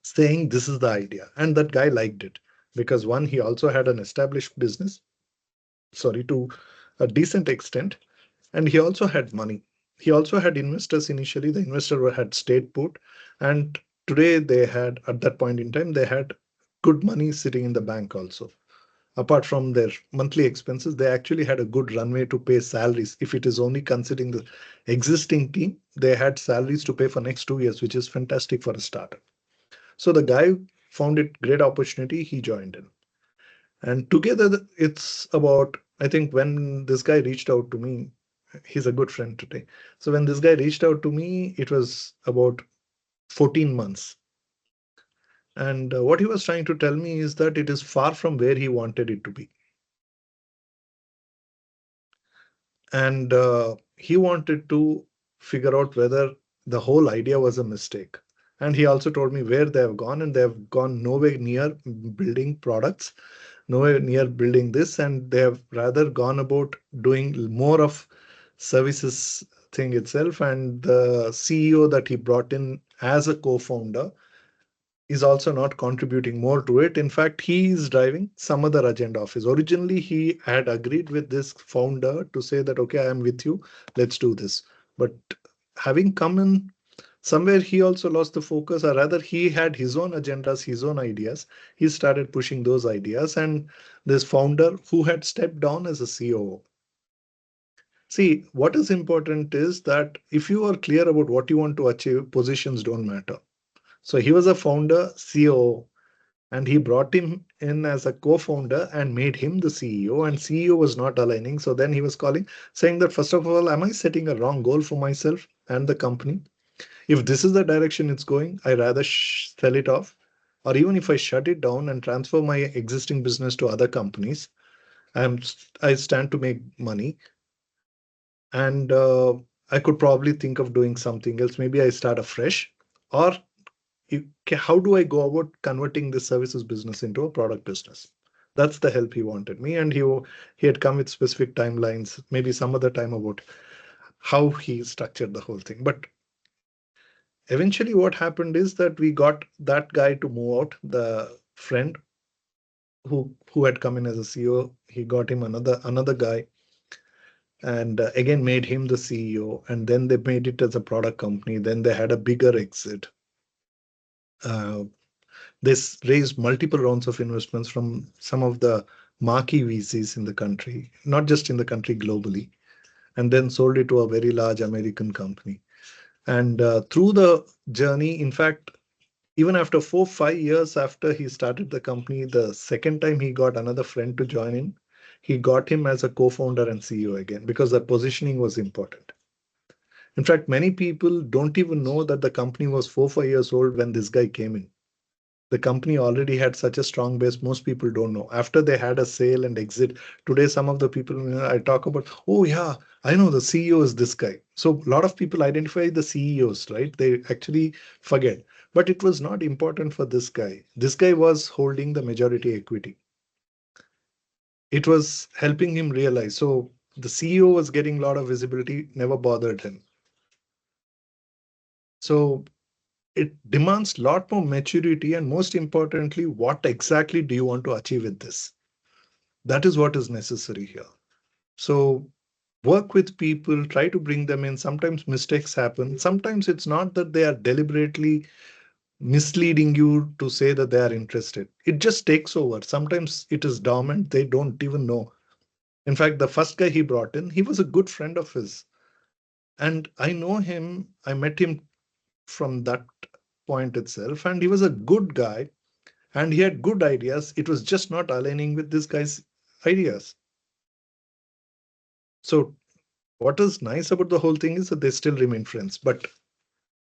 saying this is the idea. And that guy liked it because one, he also had an established business, sorry, to a decent extent, and he also had money. He also had investors initially. The investor had stayed put, and today they had, at that point in time, they had good money sitting in the bank also. Apart from their monthly expenses, they actually had a good runway to pay salaries. If it is only considering the existing team, they had salaries to pay for next 2 years, which is fantastic for a startup. So the guy found it great opportunity. He joined in. And together, it's about, I think when this guy reached out to me, he's a good friend today. So when this guy reached out to me, it was about 14 months. And what he was trying to tell me is that it is far from where he wanted it to be. And he wanted to figure out whether the whole idea was a mistake. And he also told me where they have gone, and they have gone nowhere near building products, nowhere near building this, and they have rather gone about doing more of services thing itself. And the CEO that he brought in as a co-founder is also not contributing more to it. In fact, he is driving some other agenda of his. Originally, he had agreed with this founder to say that, okay, I am with you, let's do this. But having come in somewhere, he also lost the focus, or rather, he had his own agendas, his own ideas. He started pushing those ideas. And this founder who had stepped down as a COO. See, what is important is that if you are clear about what you want to achieve, positions don't matter. So he was a founder, COO, and he brought him in as a co-founder and made him the CEO, and CEO was not aligning. So then he was calling, saying that, first of all, am I setting a wrong goal for myself and the company? If this is the direction it's going, I rather sell it off. Or even if I shut it down and transfer my existing business to other companies, I stand to make money. And I could probably think of doing something else. Maybe I start afresh. Or how do I go about converting this services business into a product business? That's the help he wanted me, and he had come with specific timelines, maybe some other time, about how he structured the whole thing. But eventually, what happened is that we got that guy to move out. The friend who had come in as a CEO, he got him another guy, and again made him the CEO. And then they made it as a product company. Then they had a bigger exit. Uh, This raised multiple rounds of investments from some of the marquee VCs in the country, not just in the country, globally, and then sold it to a very large American company. And through the journey, in fact, even after 4, 5 years after he started the company, the second time he got another friend to join in, he got him as a co-founder and CEO again, because the positioning was important. In fact, many people don't even know that the company was 4, 5 years old when this guy came in. The company already had such a strong base, most people don't know. After they had a sale and exit, today some of the people, I talk about, oh yeah, I know the CEO is this guy. So a lot of people identify the CEOs, right? They actually forget. But it was not important for this guy. This guy was holding the majority equity. It was helping him realize. So the CEO was getting a lot of visibility, never bothered him. So it demands a lot more maturity, and most importantly, what exactly do you want to achieve with this? That is what is necessary here. So work with people, try to bring them in. Sometimes mistakes happen. Sometimes it's not that they are deliberately misleading you to say that they are interested. It just takes over. Sometimes it is dormant. They don't even know. In fact, the first guy he brought in, he was a good friend of his. And I know him. I met him from that point itself. And he was a good guy and he had good ideas. It was just not aligning with this guy's ideas. So what is nice about the whole thing is that they still remain friends. But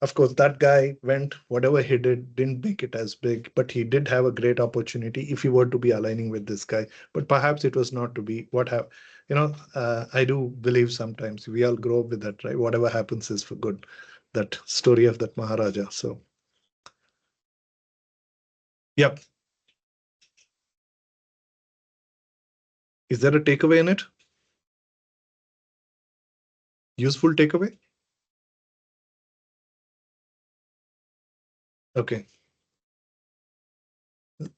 Of course, that guy went, whatever he didn't make it as big, but he did have a great opportunity if he were to be aligning with this guy. But perhaps it was not to be. I do believe sometimes we all grow up with that, right? Whatever happens is for good. That story of that Maharaja. So, yep. Is there a takeaway in it? Useful takeaway? Okay.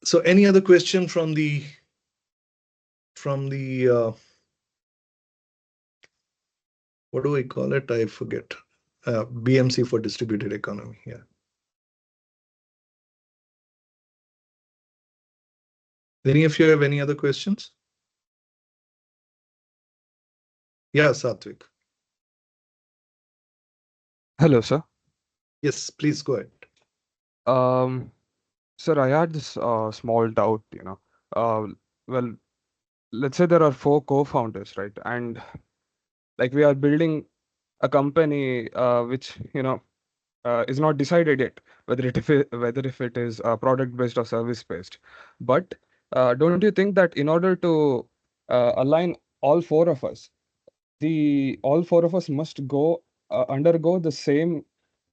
So, any other question from the what do I call it? I forget. BMC for distributed economy. Yeah. Any of you have any other questions? Yeah, Satvik. Hello, sir. Yes, please go ahead. Um, Sir, I had this small doubt, you know. Well, let's say there are four co-founders, right? And like we are building a company which, is not decided yet whether if it is product based or service based. But don't you think that in order to align all four of us, the all four of us must go undergo the same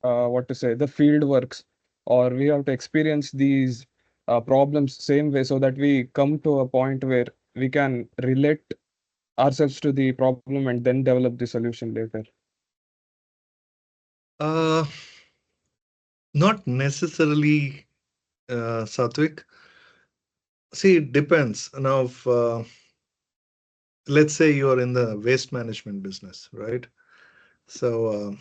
what to say the field works, or we have to experience these problems same way so that we come to a point where we can relate ourselves to the problem and then develop the solution later? Uh, Not necessarily, Satvik. See, it depends. Now, let's say you are in the waste management business, right? So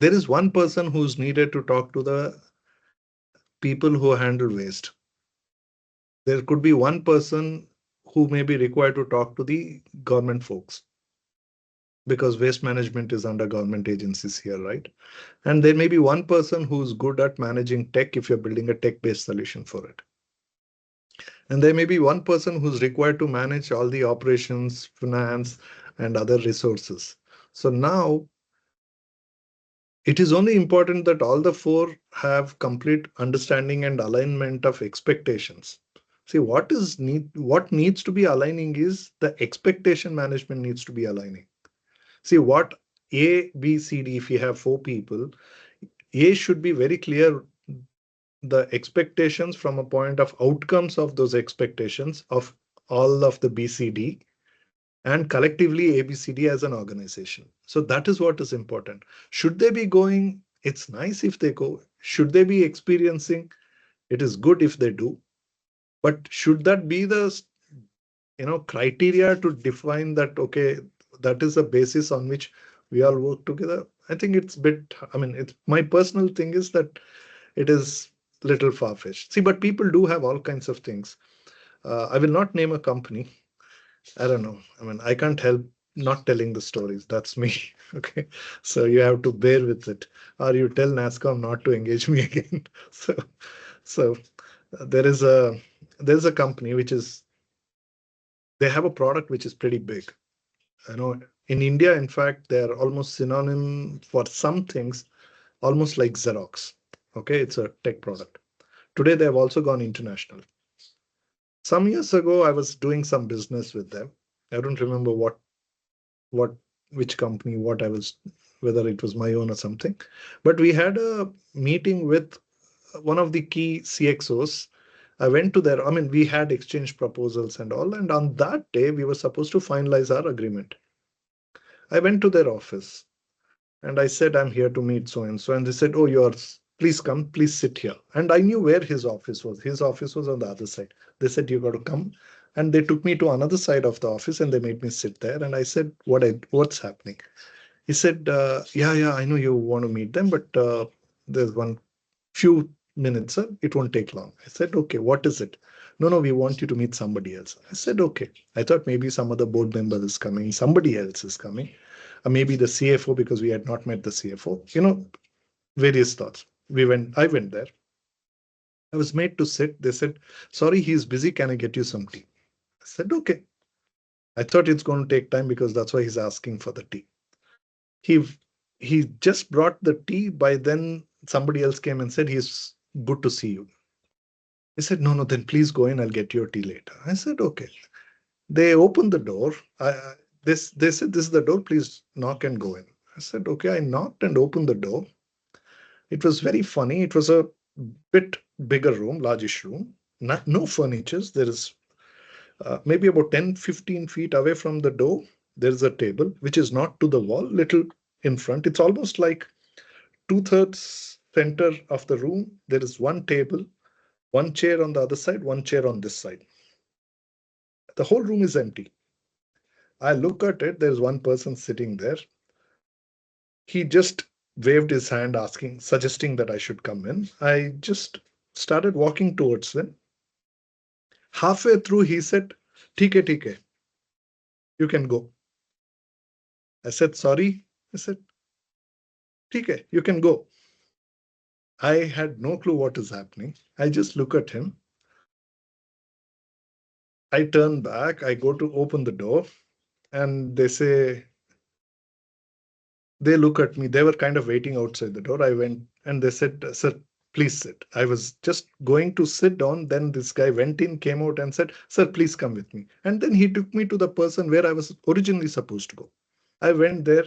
there is one person who's needed to talk to the people who handle waste. There could be one person who may be required to talk to the government folks because waste management is under government agencies here, right? And there may be one person who's good at managing tech if you're building a tech-based solution for it. And there may be one person who's required to manage all the operations, finance, and other resources. So now it is only important that all the four have complete understanding and alignment of expectations. See, what needs to be aligning is the expectation management needs to be aligning. See, what A, B, C, D, if you have four people, A should be very clear the expectations from a point of outcomes of those expectations of all of the BCD and collectively ABCD as an organization. So that is what is important. Should they be going? It's nice if they go. Should they be experiencing? It is good if they do. But should that be the criteria to define that, okay, that is the basis on which we all work together? I think it's a bit, I mean, it's my personal thing is that it is little far-fetched. See, but people do have all kinds of things. I will not name a company. I don't know. I mean, I can't help not telling the stories. That's me. Okay. So you have to bear with it. Or you tell NASCOM not to engage me again. So there is a company which is they have a product which is pretty big. In India, in fact, they are almost synonym for some things, almost like Xerox. Okay, it's a tech product. Today they have also gone international. Some years ago, I was doing some business with them. I don't remember what which company, what I was, whether it was my own or something. But we had a meeting with one of the key CXOs. I went to their, I mean, we had exchanged proposals and all, and on that day we were supposed to finalize our agreement. I went to their office and I said, I'm here to meet so and so. And they said, oh, yours, please come, please sit here. And I knew where his office was. His office was on the other side. They said, you got to come. And they took me to another side of the office and they made me sit there. And I said, what's happening? He said, yeah, I know you want to meet them, but there's one few minutes, sir. It won't take long. I said, okay, what is it? No, we want you to meet somebody else. I said, okay. I thought maybe some other board member is coming, somebody else is coming, or maybe the CFO because we had not met the CFO. Various thoughts. I went there. I was made to sit. They said, sorry, he's busy. Can I get you some tea? I said, okay. I thought it's going to take time because that's why he's asking for the tea. He he just brought the tea. By then, somebody else came and said, he's good to see you. He said, no, no, then please go in. I'll get your tea later. I said, okay. They opened the door. They said, this is the door. Please knock and go in. I said, okay. I knocked and opened the door. It was very funny. It was a bit bigger room, largish room. No furnitures. There is maybe about 10, 15 feet away from the door. There is a table, which is not to the wall, little in front. It's almost like two-thirds center of the room. There is one table, one chair on the other side, one chair on this side. The whole room is empty. I look at it, there's one person sitting there. He just waved his hand asking, suggesting that I should come in. I just started walking towards him. Halfway through, he said, "ठीक है, you can go." I said, "Sorry." I said, "ठीक है, you can go." I had no clue what is happening. I just look at him. I turn back. I go to open the door, and they look at me. They were kind of waiting outside the door. I went and they said, "Sir, please sit." I was just going to sit down. Then this guy went in, came out, and said, "Sir, please come with me." And then he took me to the person where I was originally supposed to go. I went there,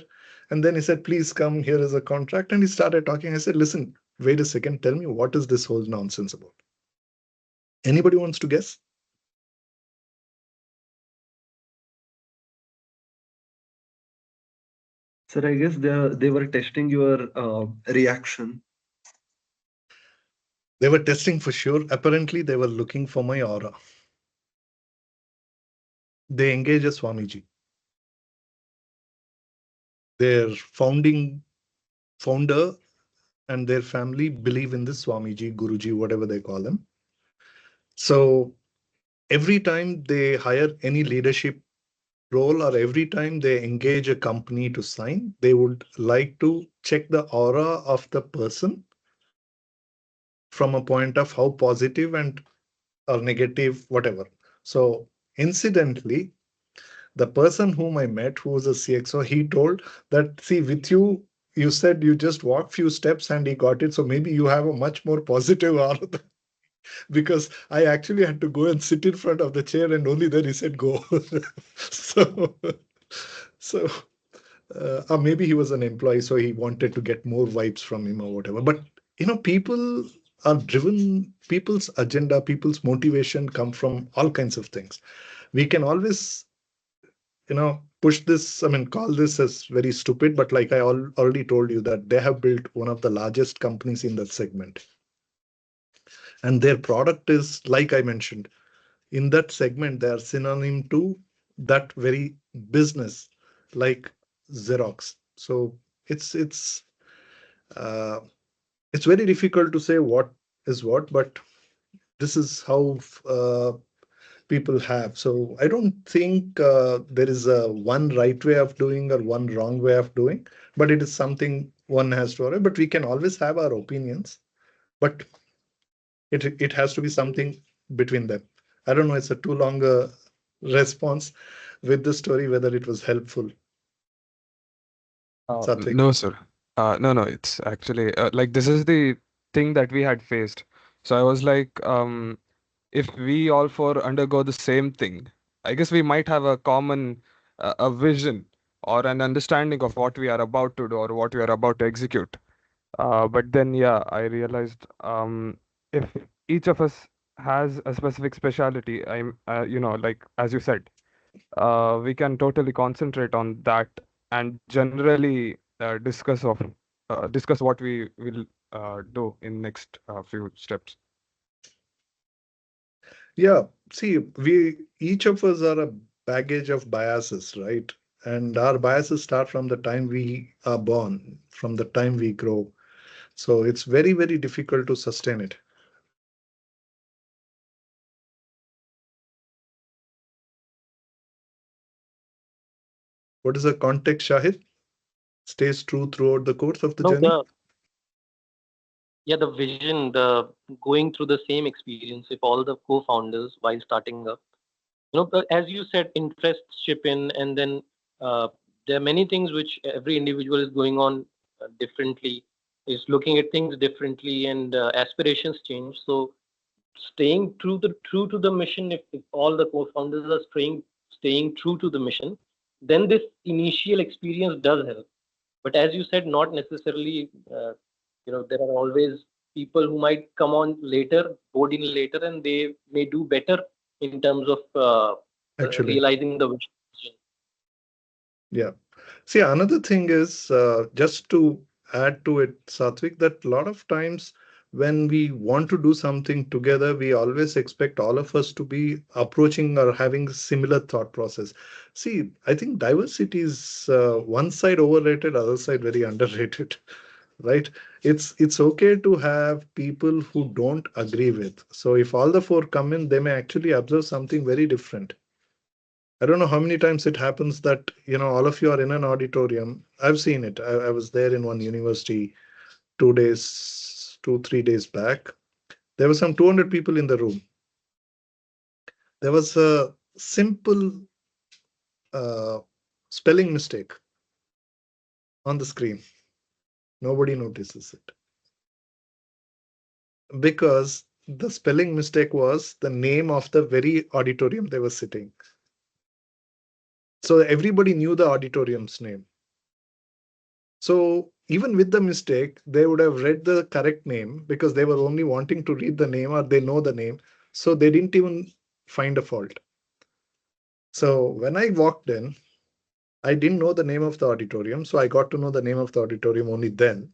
and then he said, "Please come. Here is a contract." And he started talking. I said, "Listen, wait a second. Tell me, what is this whole nonsense about?" Anybody wants to guess? Sir, I guess they were testing your reaction. They were testing for sure. Apparently, they were looking for my aura. They engage a Swamiji. Their founder and their family believe in this Swamiji, Guruji, whatever they call him. So every time they hire any leadership role or every time they engage a company to sign, they would like to check the aura of the person from a point of how positive and or negative, whatever. So incidentally, the person whom I met, who was a CXO, he told that, see, with you, you said you just walk few steps and he got it. So maybe you have a much more positive aura because I actually had to go and sit in front of the chair and only then he said go. so, so or maybe he was an employee, so he wanted to get more vibes from him or whatever. But people are driven, people's agenda, people's motivation come from all kinds of things. We can always push this, I mean, call this as very stupid, but like I already told you that they have built one of the largest companies in that segment. And their product is, like I mentioned, in that segment, they are synonym to that very business, like Xerox. So it's uh, it's very difficult to say what is what, but this is how people have. So I don't think there is a one right way of doing or one wrong way of doing, but it is something one has to. But we can always have our opinions, but it has to be something between them. I don't know. It's a too long response with the story. Whether it was helpful, Satvik. No, sir. No, it's actually like this is the thing that we had faced. So I was like, if we all four undergo the same thing, I guess we might have a common a vision or an understanding of what we are about to do or what we are about to execute. But then, yeah, I realized if each of us has a specific specialty, like as you said, we can totally concentrate on that and generally discuss what we will do in next few steps. Yeah. See, we each of us are a baggage of biases, right? And our biases start from the time we are born, from the time we grow. So it's very, very difficult to sustain it. What is the context, Shahid? Stays true throughout the course of the No, journey? the vision, the going through the same experience, if all the co-founders while starting up, but as you said, interests chip in, and then uh, there are many things which every individual is going on differently, is looking at things differently, and aspirations change. So staying true to the mission, if all the co-founders are staying true to the mission, then this initial experience does help. But as you said, not necessarily. There are always people who might come on later, board in later, and they may do better in terms of Actually, realizing the vision. yeah. See, another thing is just to add to it, Satvik, that a lot of times when we want to do something together, we always expect all of us to be approaching or having similar thought process. See, I think diversity is one side overrated, other side very underrated, right? It's okay to have people who don't agree with. So if all the four come in, they may actually observe something very different. I don't know how many times it happens that, all of you are in an auditorium. I've seen it. I was there in one university 2 days, 3 days back. There were some 200 people in the room. There was a simple uh, spelling mistake on the screen. Nobody notices it because the spelling mistake was the name of the very auditorium they were sitting. So everybody knew the auditorium's name. So even with the mistake, they would have read the correct name because they were only wanting to read the name or they know the name. So they didn't even find a fault. So when I walked in, I didn't know the name of the auditorium. So I got to know the name of the auditorium only then.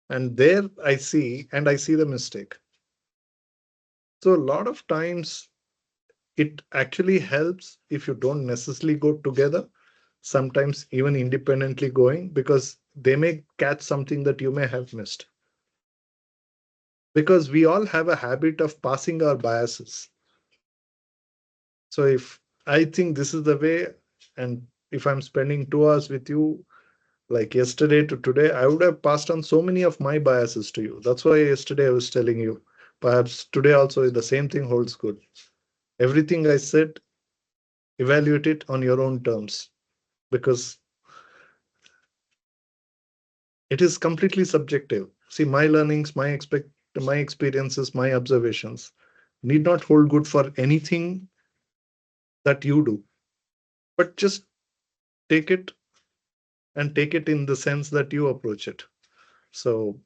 And there I see the mistake. So a lot of times it actually helps if you don't necessarily go together, sometimes even independently going, because they may catch something that you may have missed. Because we all have a habit of passing our biases. So if I think this is the way, and if I'm spending 2 hours with you, like yesterday to today, I would have passed on so many of my biases to you. That's why yesterday I was telling you. Perhaps today also the same thing holds good. Everything I said, evaluate it on your own terms, because it is completely subjective. See, my learnings, my experiences, my observations need not hold good for anything that you do, but just take it and take it in the sense that you approach it. So,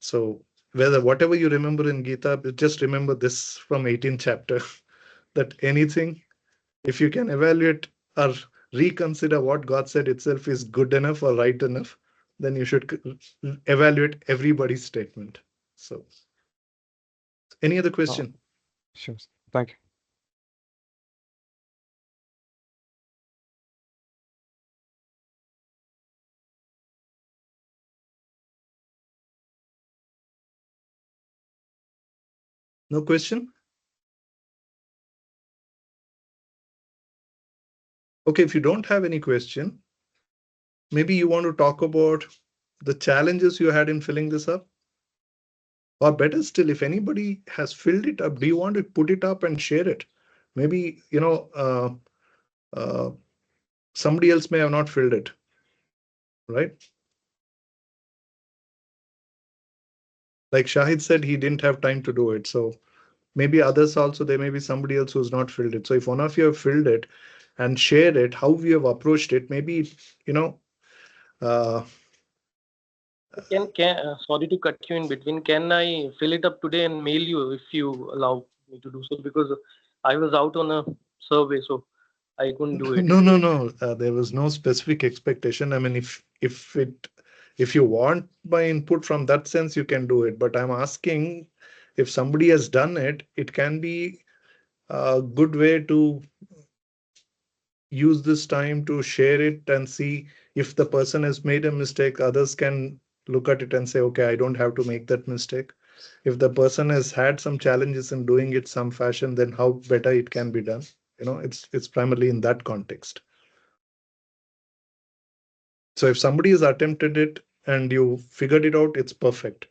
so whether whatever you remember in Gita, just remember this from 18th chapter that anything, if you can evaluate or reconsider what God said itself is good enough or right enough, then you should evaluate everybody's statement. So, any other Uh, question? sure. Thank you. No question? Okay, if you don't have any question, maybe you want to talk about the challenges you had in filling this up. Or better still, if anybody has filled it up, do you want to put it up and share it? Maybe, uh, somebody else may have not filled it, right? Like Shahid said, he didn't have time to do it. So maybe others also, there may be somebody else who's not filled it. So if one of you have filled it and shared it, how we have approached it, maybe, you know, uh, Can sorry to cut you in between. Can I fill it up today and mail you if you allow me to do so? Because I was out on a survey, so I couldn't do it. no, no, no. There was no specific expectation. I mean, if you want my input from that sense, you can do it. But I'm asking if somebody has done it, it can be a good way to use this time to share it and see if the person has made a mistake. Others can look at it and say, okay, I don't have to make that mistake. If the person has had some challenges in doing it some fashion, then how better it can be done. It's primarily in that context. So if somebody has attempted it and you figured it out, it's perfect.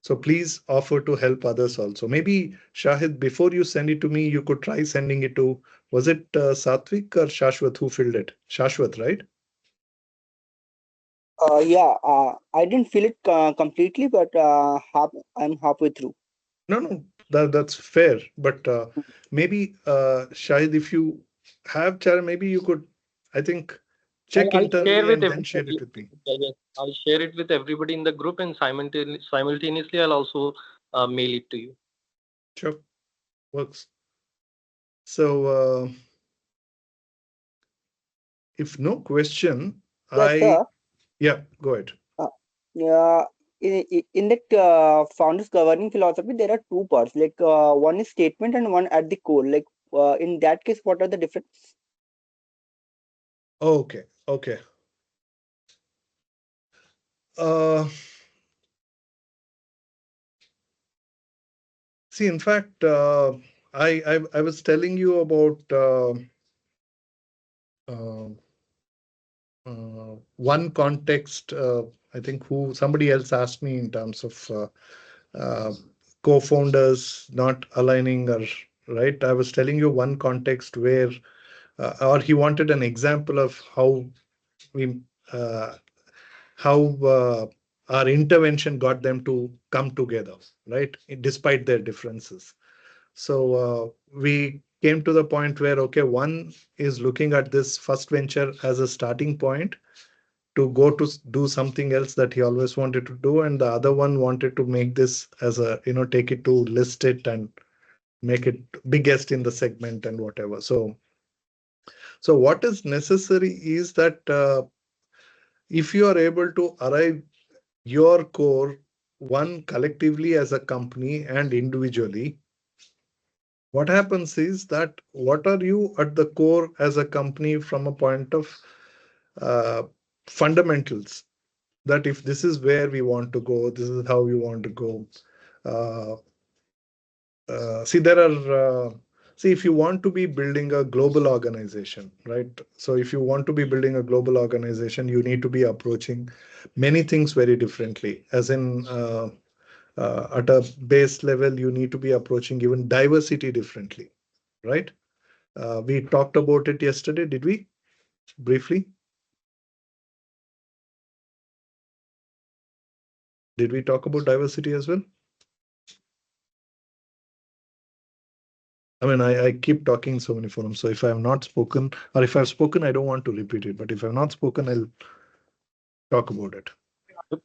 So please offer to help others also. Maybe Shahid, before you send it to me, you could try sending it to, was it Satvik or Shashwat who filled it? Shashwat, right? Yeah, I didn't feel it completely, but I'm halfway through. No, that's fair. But maybe, Shahid, if you have Chara, maybe you could, I think, check I'll share internally with and then share it everybody. with me. Yes, I'll share it with everybody in the group, and simultaneously, I'll also mail it to you. Sure, works. So, if no question, Yes, sir. yeah, go ahead. Uh, yeah, in that founders governing philosophy, there are two parts. Like one is statement and one at the core. Like in that case, what are the difference? Okay, okay. Uh, See, in fact, I was telling you about uh, one context. I think who somebody else asked me in terms of uh, co-founders not aligning, or right. I was telling you one context where, or he wanted an example of we uh, how our intervention got them to come together, right, despite their differences. So we came to the point where, okay, one is looking at this first venture as a starting point to go to do something else that he always wanted to do, and the other one wanted to make this as a, take it to list it and make it biggest in the segment and whatever. So what is necessary is that if you are able to arrive your core, one collectively as a company and individually, what happens is that what are you at the core as a company from a point of uh, fundamentals, that if this is where we want to go, this is how we want to go. uh, See, there are see, if you want to be building a global organization, right? So if you want to be building a global organization, you need to be approaching many things very differently, as in at a base level, you need to be approaching even diversity differently, right? We talked about it yesterday, did we? Briefly, did we talk about diversity as well? I mean, I keep talking in so many forums. So if I have not spoken, or if I've spoken, I don't want to repeat it. But if I've not spoken, I'll talk about it. I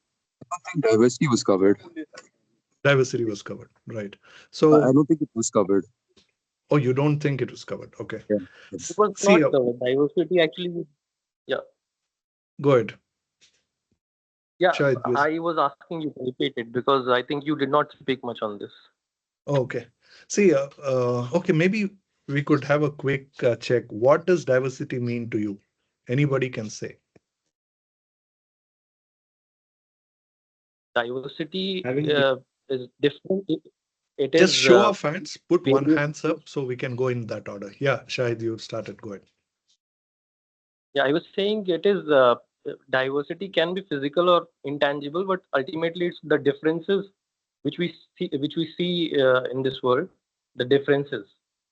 think diversity was covered. Diversity was covered, right? I So, don't think it was covered. oh, you don't think it was covered? Okay. Yeah. Yeah. It was See, not diversity actually. Yeah, go ahead. yeah. Shahid, yes. I was asking you to repeat it because I think you did not speak much on this. Okay. See, okay, maybe we could have a quick check. What does diversity mean to you? Anybody can say. Diversity Having is different. It Just is show of hands, put one various. hands up so we can go in that order. Yeah, Shahid, you started. Go ahead. Yeah, I was saying it is diversity can be physical or intangible, but ultimately it's the differences which we see in this world, the differences,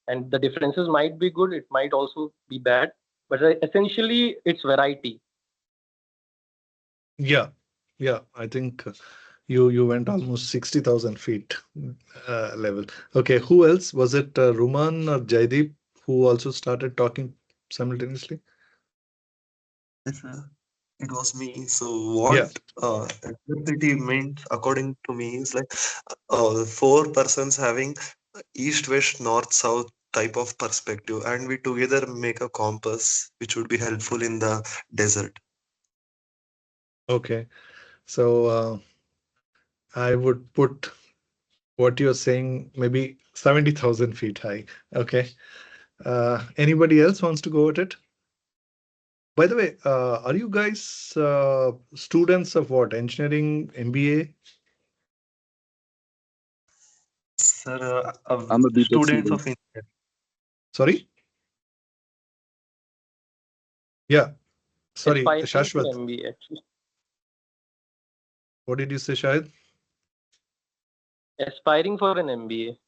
and the differences might be good, it might also be bad, but essentially it's variety. Yeah, yeah. I think you went almost 60,000 feet level. Okay, who else? Was it Ruman or Jaideep who also started talking simultaneously? Yes, sir. It was me. So Yeah. what diversity meant, according to me, is like four persons having east, west, north, south type of perspective, and we together make a compass which would be helpful in the desert. Okay. So I would put what you're saying maybe 70,000 feet high. Okay. Anybody else wants to go at it? By the way, are you guys students of what? Engineering, MBA? Sir, I'm a BTech students student. of engineering. Sorry? Yeah. Sorry, Aspiring for Shashwat. MBA actually. What did you say, Shahid? Aspiring for an MBA.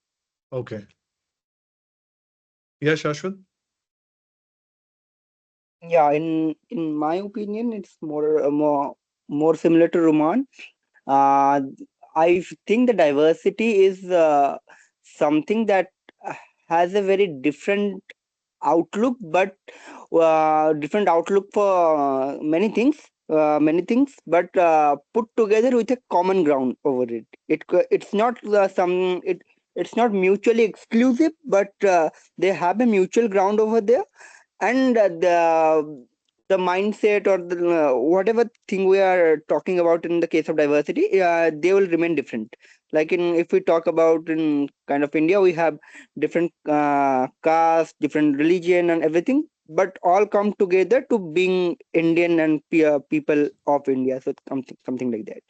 Okay. Yeah, Shashwat? Yeah, in my opinion, it's more. more similar to Roman. Uh, I think the diversity is something that has a very different outlook, but different outlook for many things, but put together with a common ground over it. It's not it's not mutually exclusive, but they have a mutual ground over there, and the mindset or the whatever thing we are talking about in the case of diversity, they will remain different. Like in, if we talk about in kind of India, we have different caste, different religion and everything, but all come together to being Indian and people of India. So something like that.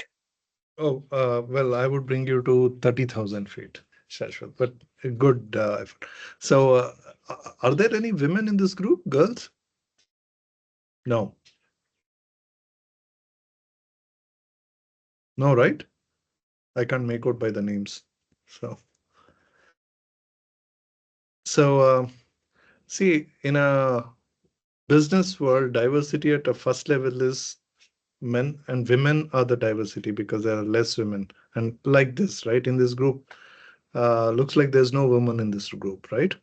Oh, well, I would bring you to 30,000 feet, Shashwat, but a good effort. So, are there any women in this group, girls? No, no, right? I can't make out by the names. So, so see, in a business world, diversity at a first level is men, and women are the diversity because there are less women. And like this, right? In this group, looks like there's no woman in this group, right?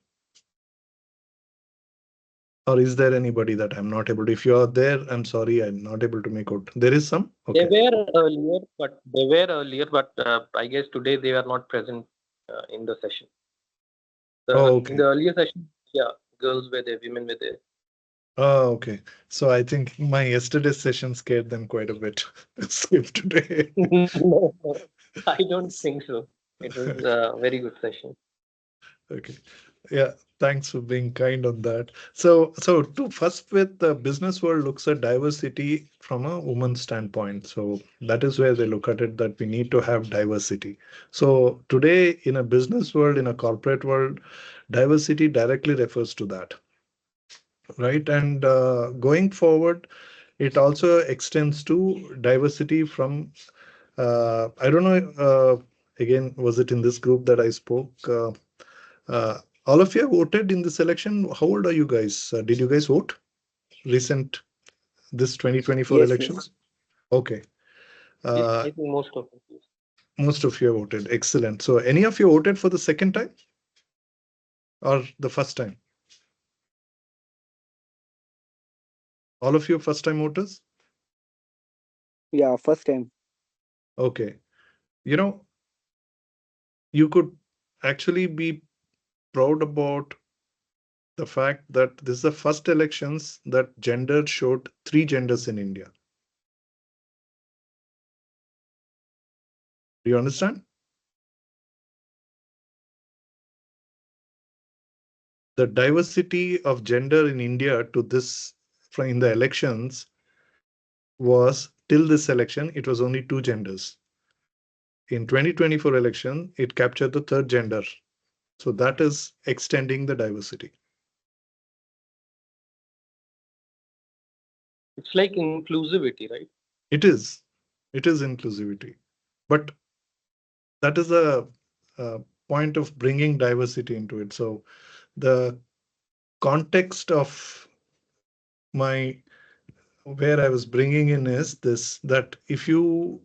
Or is there anybody that I'm not able to? If you're there, I'm sorry, I'm not able to make out. There is some? They Okay. were earlier, but I guess today they are not present in the session. Oh, In okay. the earlier session, yeah, girls were there, women were there. Oh, okay. So I think my yesterday's session scared them quite a bit. Save today. No, no, I don't think so. It was a very good session. Okay. Yeah, thanks for being kind on that. So to first with the business world looks at diversity from a woman's standpoint. So that is where they look at it, that we need to have diversity. So today in a business world, in a corporate world, diversity directly refers to that, right? And going forward, it also extends to diversity from I don't know, again, was it in this group that I spoke? Uh, all of you voted in this election. How old are you guys? Did you guys vote recent this 2024 Yes, yes. elections? Okay. I Uh, think most of them. Yes. most of you have voted. Excellent. So any of you voted for the second time or the first time? All of you first time voters? Yeah, first time. Okay. You know, you could actually be proud about the fact that this is the first elections that gender showed three genders in India. Do you understand? The diversity of gender in India to this in the elections was till this election, it was only two genders. In 2024 election, it captured the third gender. So that is extending the diversity. It's like inclusivity, right? It is. It is inclusivity. But that is a point of bringing diversity into it. So the context of my where I was bringing in is this, that if you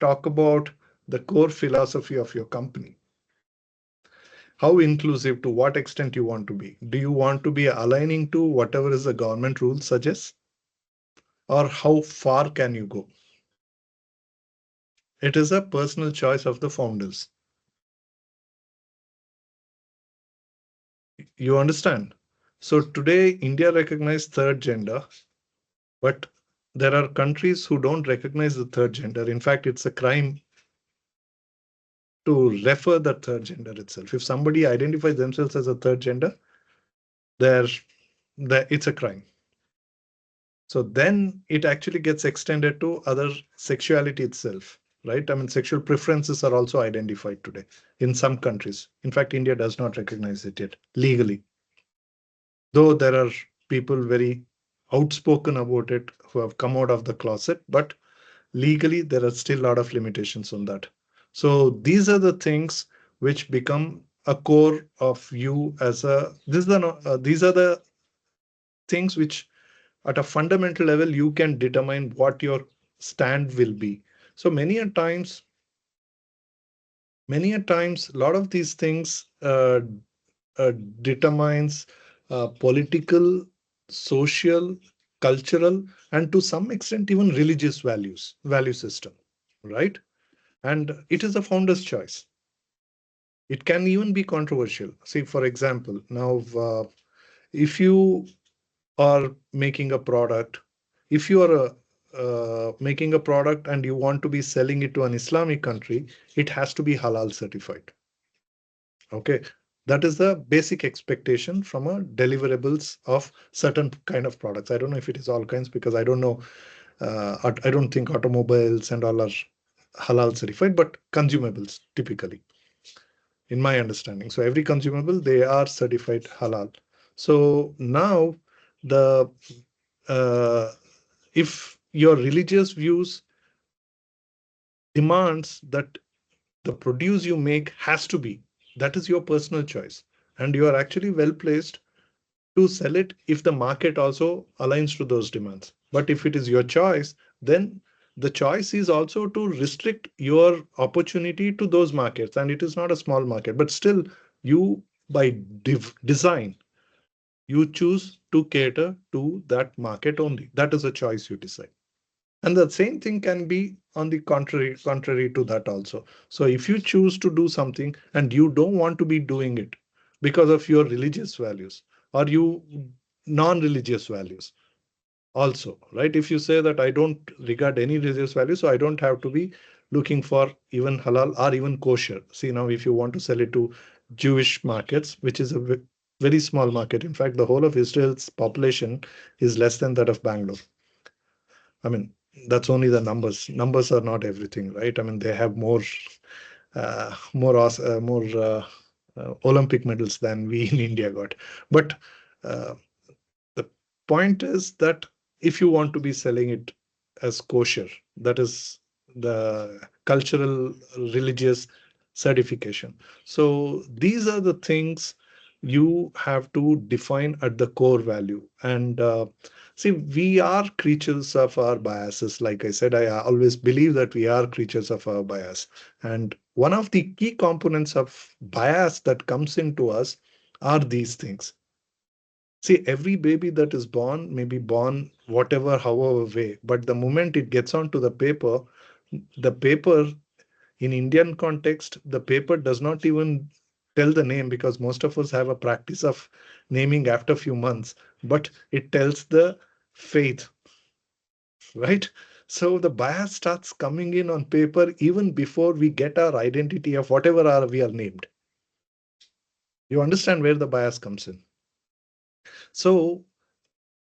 talk about the core philosophy of your company, how inclusive, to what extent you want to be. Do you want to be aligning to whatever is the government rule suggests? Or how far can you go? It is a personal choice of the founders. You understand? So today, India recognized third gender, but there are countries who don't recognize the third gender. In fact, it's a crime to refer the third gender itself. If somebody identifies themselves as a third gender, they're, it's a crime. So then it actually gets extended to other sexuality itself, right? I mean, sexual preferences are also identified today in some countries. In fact, India does not recognize it yet legally, though there are people very outspoken about it who have come out of the closet, but legally there are still a lot of limitations on that. So these are the things which become a core of you as a, these are the things which at a fundamental level you can determine what your stand will be. So many a times, a lot of these things determines political, social, cultural, and to some extent even religious value system, right? And it is the founder's choice. It can even be controversial. See, for example, now if you are making a product, if you are making a product and you want to be selling it to an Islamic country, it has to be halal certified. Okay, that is the basic expectation from a deliverables of certain kind of products. I don't know if it is all kinds because I don't know. I don't think automobiles and all are halal certified, but consumables typically, in my understanding. So every consumable they are certified halal. So now the uh, if your religious views demands that the produce you make has to be, that is your personal choice, and you are actually well placed to sell it if the market also aligns to those demands. But if it is your choice, then the choice is also to restrict your opportunity to those markets. And it is not a small market, but still, you by design, you choose to cater to that market only. That is a choice you decide. And the same thing can be on the contrary to that also. So if you choose to do something and you don't want to be doing it because of your religious values or you non-religious values also, right? If you say that I don't regard any religious value, so I don't have to be looking for even halal or even kosher. See, now if you want to sell it to Jewish markets, which is a very small market. In fact, the whole of Israel's population is less than that of Bangalore. I mean, that's only the numbers. Numbers are not everything, right? I mean, they have more Olympic medals than we in India got. But uh, the point is that if you want to be selling it as kosher, that is the cultural religious certification. So these are the things you have to define at the core value. And see, we are creatures of our biases. Like I said, I always believe that we are creatures of our bias. And one of the key components of bias that comes into us are these things. See, every baby that is born may be born whatever, however way, but the moment it gets onto the paper in Indian context, the paper does not even tell the name because most of us have a practice of naming after a few months, but it tells the faith, right? So the bias starts coming in on paper even before we get our identity of whatever we are named. You understand where the bias comes in. So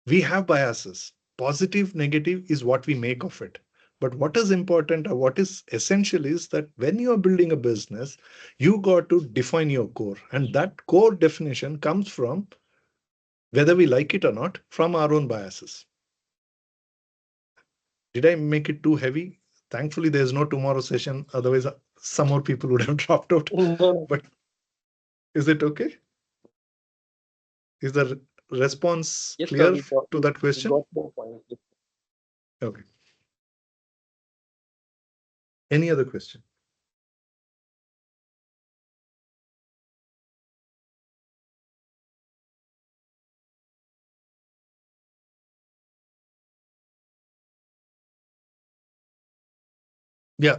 we have biases. Positive, negative is what we make of it. But what is important or what is essential is that when you are building a business, you got to define your core. And that core definition comes from, whether we like it or not, from our own biases. Did I make it too heavy? Thankfully, there's no tomorrow session. Otherwise, some more people would have dropped out. No, But is it okay? Is the response yes, sir, clear to that we question? got the point. Okay. Any other question? Yeah.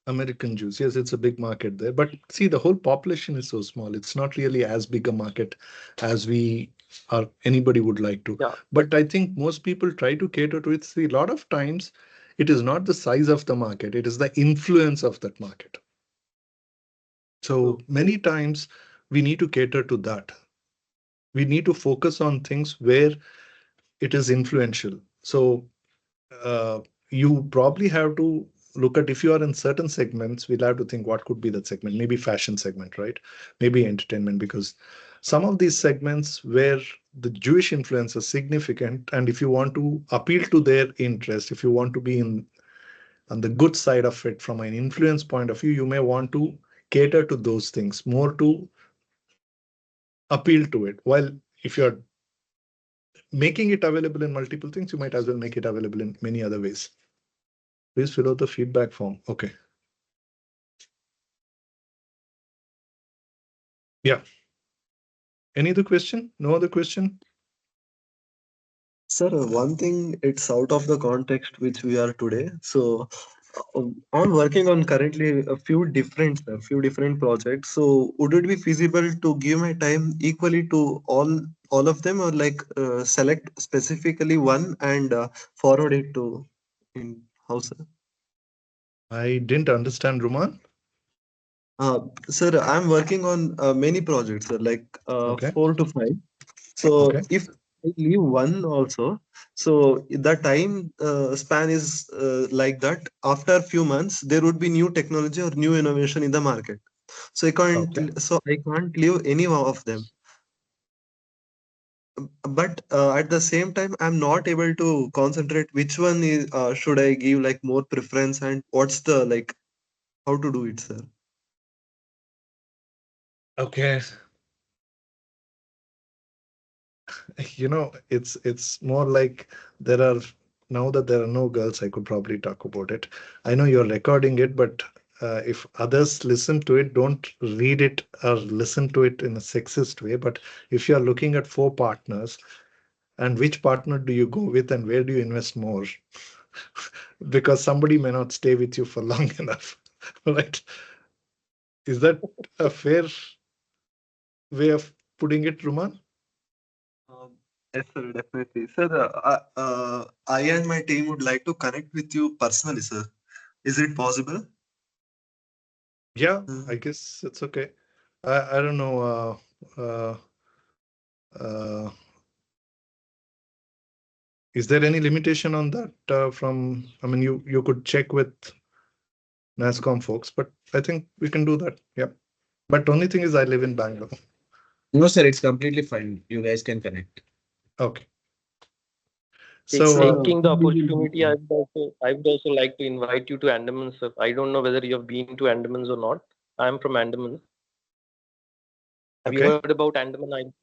American Jews. Yes, it's a big market there. But see, the whole population is so small. It's not really as big a market as we or anybody would like to. Yeah, But I think most people try to cater to it. See, a lot of times it is not the size of the market, it is the influence of that market. So true. many times we need to cater to that. We need to focus on things where it is influential. So uh, you probably have to look at, if you are in certain segments, we'll have to think what could be that segment. Maybe fashion segment, right? Maybe entertainment, because some of these segments where the Jewish influence is significant, and if you want to appeal to their interest, if you want to be in on the good side of it from an influence point of view, you may want to cater to those things more to appeal to it. While if you're making it available in multiple things, you might as well make it available in many other ways. Please fill out the feedback form. Okay. Yeah. Any other question? No other question? Sir, one thing, it's out of the context which we are today. So I'm working on currently a few different projects. So would it be feasible to give my time equally to all of them, or like select specifically one and forward it to in house? I didn't understand, Roman. Uh, Sir, I'm working on many projects, sir, like Okay. 4 to 5. So Okay. if I leave one also, so the time span is like that. After a few months, there would be new technology or new innovation in the market. So Okay. I can't leave any one of them. But at the same time, I'm not able to concentrate which one is should I give like more preference, and what's the like how to do it, sir. Okay. It's more like there are now that there are no girls, I could probably talk about it. I know you're recording it, but if others listen to it, don't read it or listen to it in a sexist way. But if you are looking at four partners, and which partner do you go with, and where do you invest more? Because somebody may not stay with you for long enough, right? Is that a fair way of putting it, Ruman? Yes, sir, definitely. Sir, I and my team would like to connect with you personally, sir. Is it possible? Yeah, I Mm. guess it's okay. I don't know. Uh, is there any limitation on that from, I mean, you could check with NASCOM folks, but I think we can do that. Yeah. But only thing is I live in Bangalore. No, sir, it's completely fine. You guys can connect. Okay. Take- So, Sir, Taking the we will be opportunity, I would also like to invite you to Andamans, sir. I don't know whether you have been to Andamans or not. I'm from Andamans. Have you okay. heard about Andaman Island?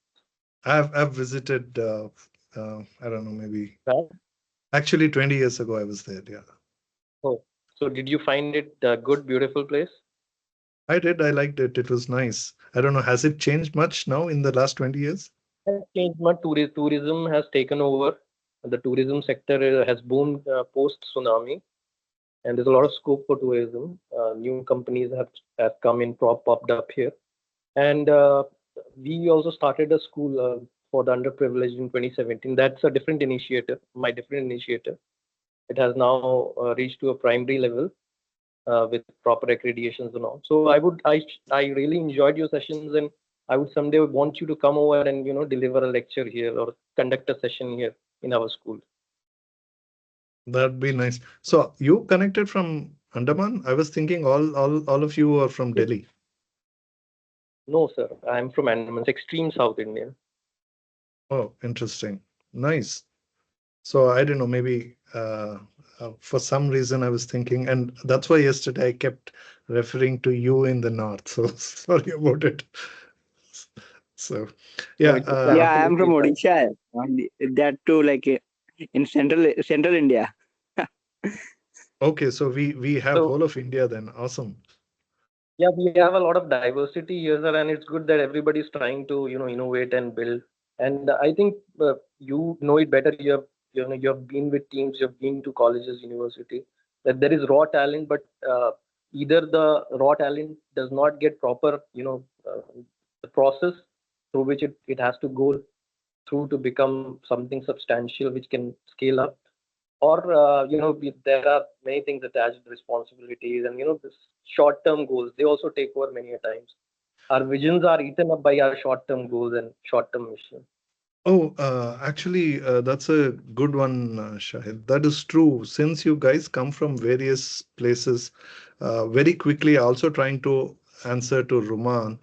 I've visited, I don't know, maybe Right? actually 20 years ago I was there. Yeah. Oh, so did you find it a good, beautiful place? I did. I liked it. It was nice. I don't know. Has it changed much now in the last 20 years? Has changed much. Tourism has taken over. The tourism sector has boomed post tsunami, and there's a lot of scope for tourism. New companies have come in, popped up here, and we also started a school for the underprivileged in 2017. That's a different initiative, my different initiative. It has now reached to a primary level with proper accreditations and all. So I really enjoyed your sessions, and I would someday want you to come over and deliver a lecture here or conduct a session here in our school. That'd be nice. So you connected from Andaman? I was thinking all of you are from Yes. Delhi. No, sir, I'm from Andamans, extreme South India. Oh, interesting. Nice. So I don't know, maybe for some reason I was thinking, and that's why yesterday I kept referring to you in the north. So sorry about it. So No, yeah, it's Yeah, I am from absolutely fine. Odisha, and that too, like in central India. okay. So we have So whole of India then. Awesome. yeah, we have a lot of diversity here, sir, and it's good that everybody's trying to, innovate and build. And I think you know it better. You have been with teams, you've been to colleges, university. That there is raw talent, but either the raw talent does not get proper, the process through which it has to go through to become something substantial which can scale up, or there are many things attached, responsibilities, and this short-term goals, they also take over many a times. Our visions are eaten up by our short-term goals and short-term mission. Oh, actually, that's a good one, Shahid. That is true. Since you guys come from various places, very quickly, also trying to answer to Ruman.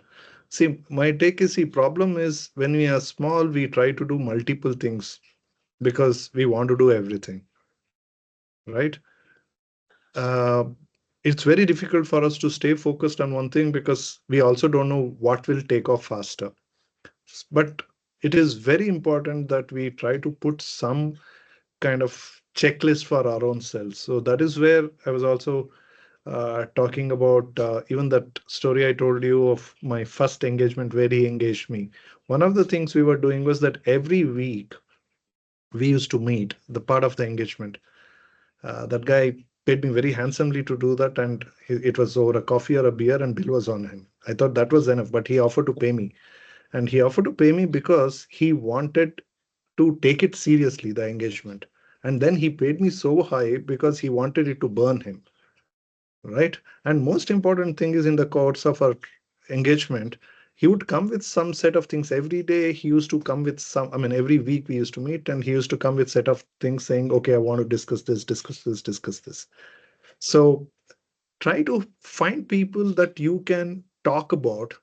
See, my take is, see, problem is when we are small, we try to do multiple things because we want to do everything, right? Uh, it's very difficult for us to stay focused on one thing because we also don't know what will take off faster. But it is very important that we try to put some kind of checklist for our own selves. So that is where I was also talking about even that story I told you of my first engagement where he engaged me. One of the things we were doing was that every week we used to meet, the part of the engagement. That guy paid me very handsomely to do that, and it was over a coffee or a beer, and bill was on him. I thought that was enough, but he offered to pay me. And he offered to pay me because he wanted to take it seriously, the engagement. And then he paid me so high because he wanted it to burn him, right? And most important thing is in the course of our engagement, he would come with some set of things every day. He used to come with some, I mean, every week we used to meet, and he used to come with set of things saying, okay, I want to discuss this, discuss this, discuss this. So try to find people that you can talk about,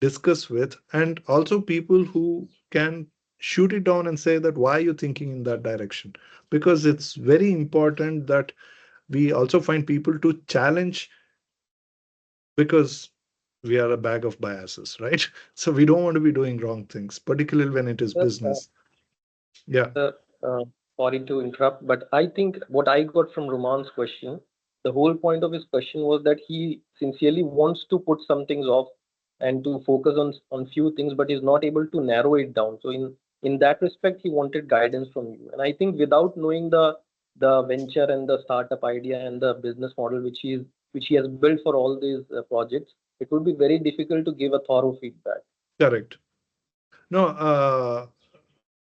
discuss with, and also people who can shoot it down and say that why are you thinking in that direction, because it's very important that we also find people to challenge, because we are a bag of biases, right? So we don't want to be doing wrong things, particularly when it is Sir, business. Yeah, sir, sorry to interrupt, but I think what I got from Roman's question, the whole point of his question was that he sincerely wants to put some things off and to focus on few things, but is not able to narrow it down. So in that respect, he wanted guidance from you. And I think without knowing the venture and the startup idea and the business model which he has built for all these projects, it would be very difficult to give a thorough feedback. correct. No,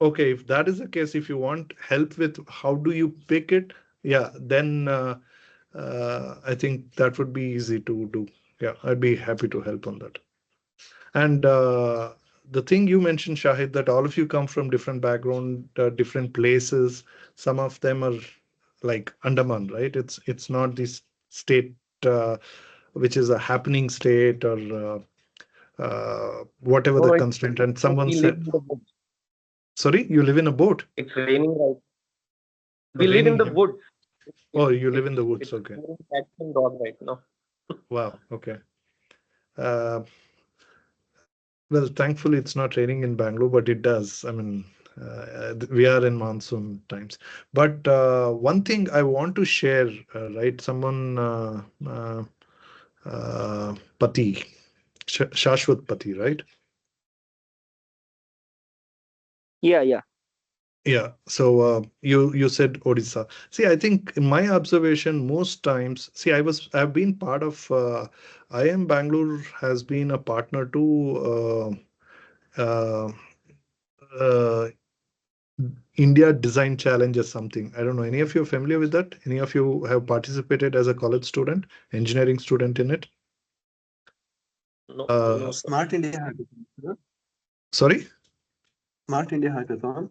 okay, if that is the case, if you want help with how do you pick it, yeah, then I think that would be easy to do. Yeah, I'd be happy to help on that. And the thing you mentioned, Shahid, that all of you come from different background, different places. Some of them are like Andaman, right? It's not this state which is a happening state, or whatever No, the no, constraint. And someone we live said, in the woods. sorry, you live in a boat? It's raining right. We live in Raining the here. woods. Oh, It's you live in it's the woods. it's Okay. raining cats and dog right now. Wow. Okay. Uh, well, thankfully, it's not raining in Bangalore, but it does. I mean, we are in monsoon times. But one thing I want to share, right? Someone, Pati, Shashwat Pati, right? Yeah, yeah. Yeah. So you said Odisha. See, I think in my observation, most times, see, I've been part of. IIM Bangalore has been a partner to uh, India Design Challenge or something. I don't know. Any of you are familiar with that? Any of you have participated as a college student, engineering student in it? No, Uh, no, sir. Smart India Hackathon. Sir. sorry? Smart India Hackathon.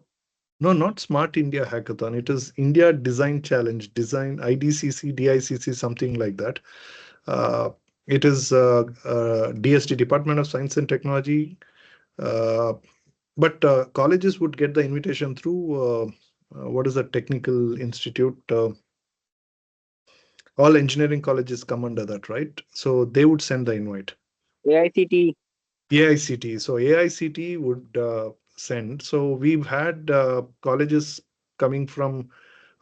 No, not Smart India Hackathon. It is India Design Challenge, Design IDCC, DICC, something like that. Uh, it is DST, Department of Science and Technology. Uh, but colleges would get the invitation through what is the technical institute? All engineering colleges come under that, right? So they would send the invite. AICT. AICT. So AICT would send. So we've had colleges coming from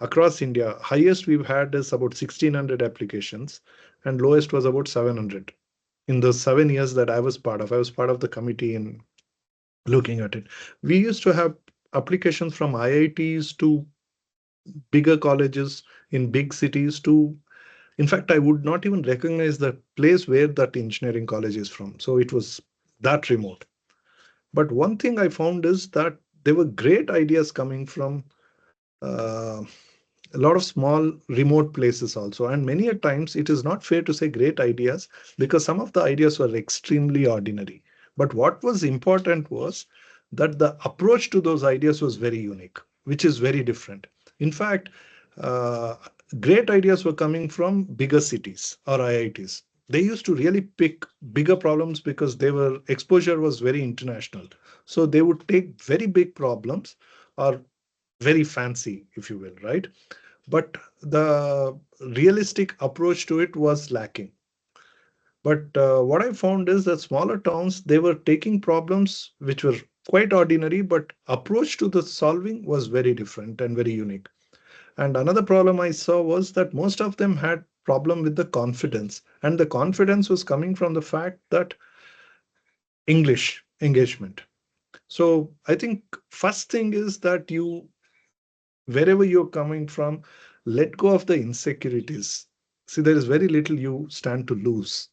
across India. Highest we've had is about 1,600 applications, and lowest was about 700. In the 7 years that I was part of, I was part of the committee in looking at it. We used to have applications from IITs to bigger colleges in big cities to, in fact, I would not even recognize the place where that engineering college is from. So it was that remote. But one thing I found is that there were great ideas coming from uh, a lot of small remote places also. And many a times it is not fair to say great ideas, because some of the ideas were extremely ordinary. But what was important was that the approach to those ideas was very unique, which is very different. In fact, uh, great ideas were coming from bigger cities or IITs. They used to really pick bigger problems because they were exposure was very international. So they would take very big problems, or very fancy, if you will, right? But the realistic approach to it was lacking. But what I found is that smaller towns, they were taking problems which were quite ordinary, but approach to the solving was very different and very unique. And another problem I saw was that most of them had problem with the confidence, and the confidence was coming from the fact that English engagement. So I think first thing is that you, wherever you're coming from, let go of the insecurities. See, there is very little you stand to lose.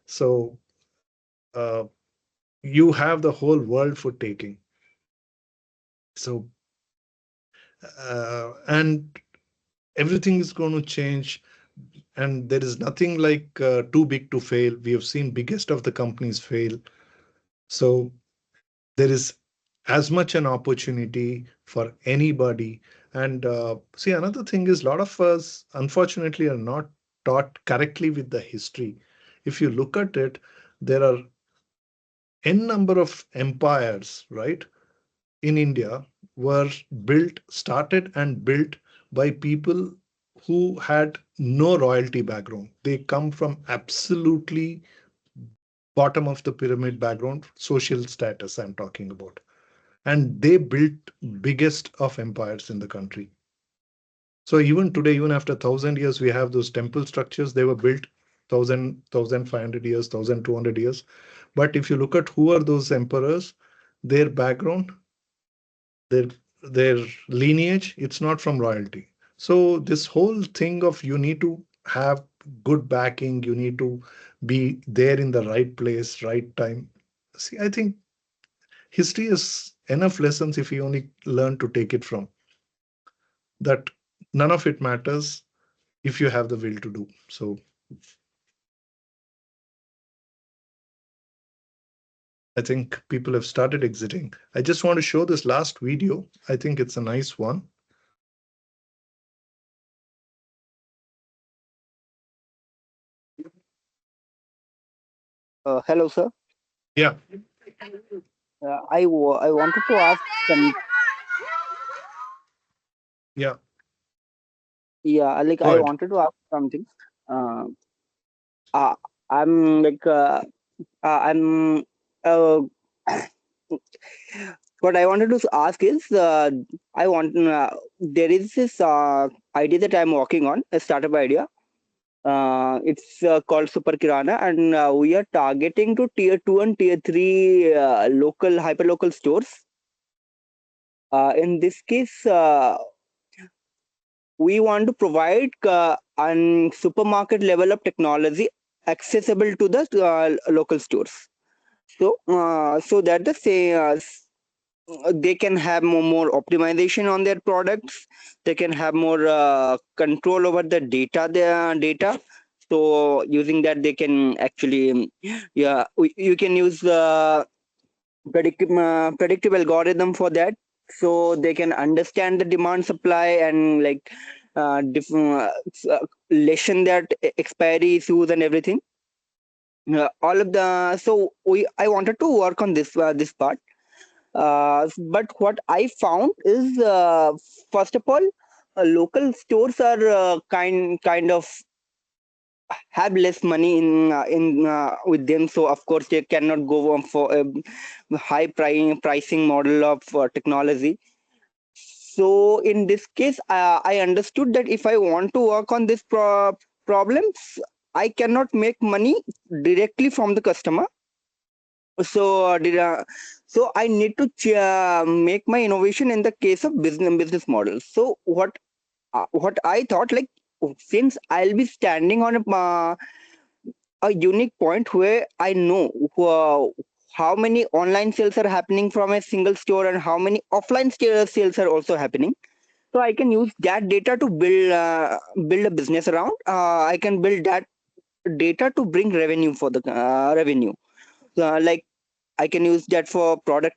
So uh, you have the whole world for taking. So and everything is going to change, and there is nothing like too big to fail. We have seen biggest of the companies fail. So there is as much an opportunity for anybody. And see, another thing is a lot of us unfortunately are not taught correctly with the history. If you look at it, there are n number of empires, right, in India were started and built by people who had no royalty background. They come from absolutely bottom of the pyramid background, social status I'm talking about. And they built biggest of empires in the country. So even today, even after 1,000 years, we have those temple structures. They were built 1,500 years, 1,200 years. But if you look at who are those emperors, their background, their their lineage, it's not from royalty. So this whole thing of you need to have good backing, you need to be there in the right place, right time. See, I think history is enough lessons if you only learn to take it from that. None of it matters if you have the will to do. So I think people have started exiting. I just want to show this last video. I think it's a nice one. Hello, sir. Yeah. I wanted to ask some. Yeah. Yeah, like Go I ahead. wanted to ask something. Uh, uh I'm like I'm uh, what I wanted to ask is I want there is this idea that I'm working on, a startup idea. It's called Super Kirana, and we are targeting to tier 2 and tier 3 local hyperlocal stores. In this case, we want to provide an supermarket level of technology accessible to the local stores. So that they can have more optimization on their products. They can have more control over the data. So using that, they can actually, you can use the predictive algorithm for that, so they can understand the demand supply and like lessen that expiry issues and everything. All of the so we I wanted to work on this part. But what I found is, first of all, local stores are kind of have less money in with them, so of course they cannot go on for a high pricing model of technology. So in this case, I understood that if I want to work on this problems, I cannot make money directly from the customer. So so I need to make my innovation in the case of business models. So what I thought, like, since I'll be standing on a unique point where I know how many online sales are happening from a single store and how many offline sales are also happening. So I can use that data to build a business around. I can build that data to bring revenue for the revenue. Like, I can use that for product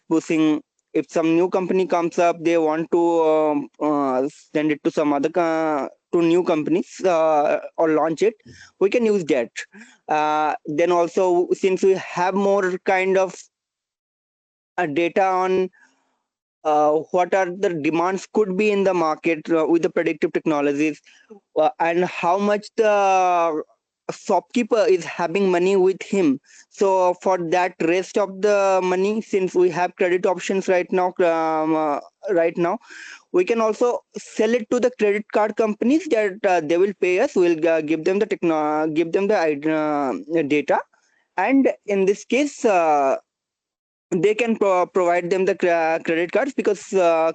pushing. If some new company comes up, they want to send it to some other to new companies or launch it. We can use that. Then also, since we have more kind of data on what are the demands could be in the market with the predictive technologies, and how much the shopkeeper is having money with him. So for that rest of the money, since we have credit options right now, we can also sell it to the credit card companies that they will pay us. We'll give them the data, and in this case, they can provide them the credit cards, because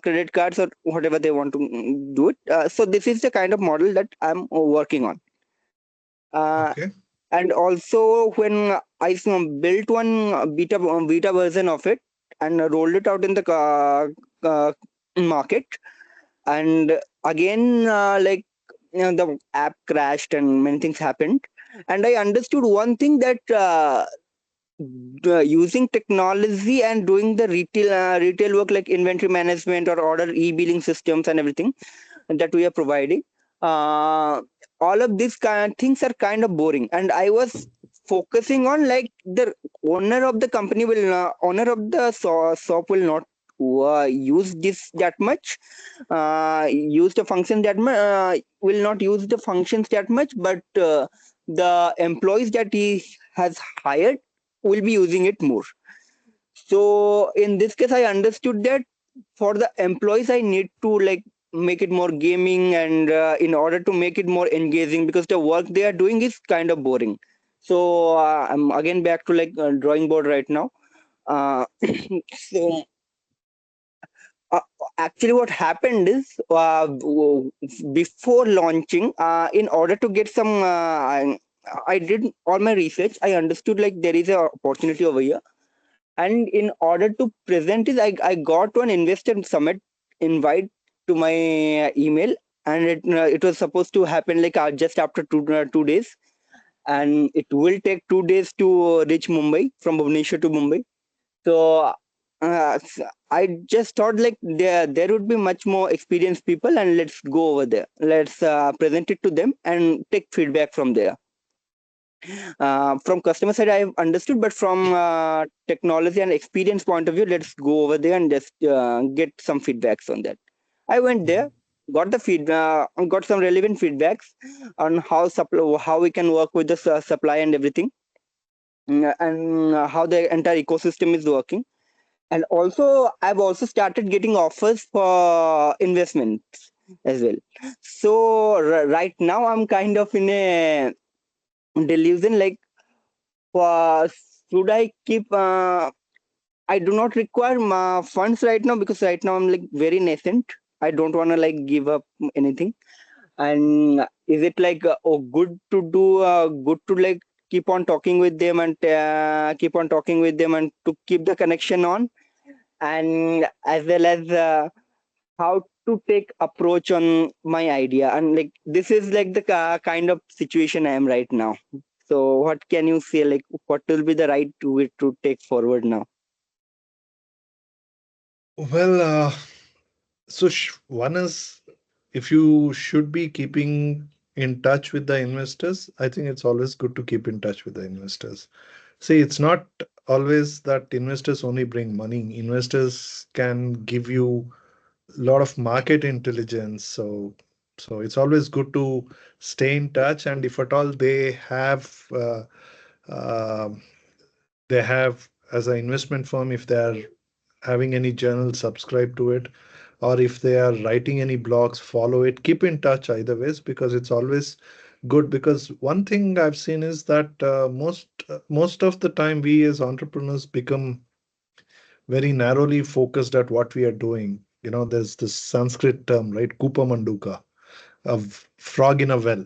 credit cards or whatever they want to do it. So this is the kind of model that I'm working on. Uh, Okay. and also when I built one beta version of it and rolled it out in the uh, market, and again the app crashed and many things happened, and I understood one thing, that using technology and doing the retail work like inventory management or order e-billing systems and everything that we are providing, uh, all of these kind of things are kind of boring, and I was focusing on like the owner of the company will owner of the shop will not use this that much, use the function that much, will not use the functions that much, but the employees that he has hired will be using it more. So in this case, I understood that for the employees, I need to like make it more gaming, and in order to make it more engaging, because the work they are doing is kind of boring. So I'm again back to like drawing board right now. Uh, so uh, actually, what happened is before launching, in order to get some, I did all my research. I understood like there is a opportunity over here, and in order to present it, I got one investor summit invite to my email, and it was supposed to happen like just after 2 days, and it will take 2 days to reach Mumbai from Bhubaneswar to Mumbai. So I just thought like there would be much more experienced people, and let's go over there. Let's present it to them and take feedback from there. From customer side, I've understood, but from technology and experience point of view, let's go over there and just get some feedbacks on that. I went there, got the got some relevant feedbacks on how we can work with the supply and everything, and how the entire ecosystem is working. And also, I've also started getting offers for investments as well. So right now, I'm kind of in a delusion, like should I keep? I do not require funds right now, because right now I'm like very nascent. I don't want to like give up anything. And is it like good to do? Good to like keep on talking with them, and keep on talking with them, and to keep the connection on, and as well as how to take approach on my idea. And like this is like the kind of situation I am right now. So what can you say, like what will be the right way to take forward now? Well, so one is, if you should be keeping in touch with the investors, I think it's always good to keep in touch with the investors. See, it's not always that investors only bring money. Investors can give you a lot of market intelligence. So it's always good to stay in touch. And if at all uh, they have as an investment firm, if they are having any journal, subscribe to it, or if they are writing any blogs, follow it. Keep in touch either ways, because it's always good. Because one thing I've seen is that most of the time we as entrepreneurs become very narrowly focused at what we are doing. There's this Sanskrit term, right? Kupa Manduka, a frog in a well,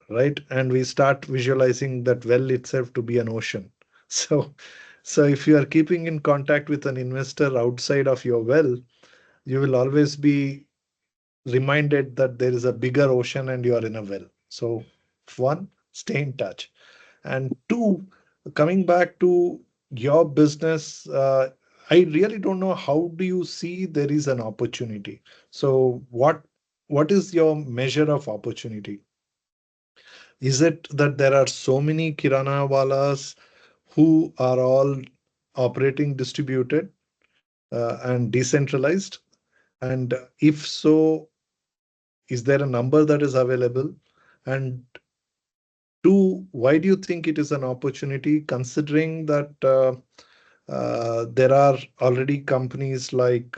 right? And we start visualizing that well itself to be an ocean. So, so if you are keeping in contact with an investor outside of your well, you will always be reminded that there is a bigger ocean and you are in a well. So, one, stay in touch. And two, coming back to your business, I really don't know, how do you see there is an opportunity? So, what is your measure of opportunity? Is it that there are so many kirana walas who are all operating distributed and decentralized? And if so, is there a number that is available? And Two, why do you think it is an opportunity considering that there are already companies like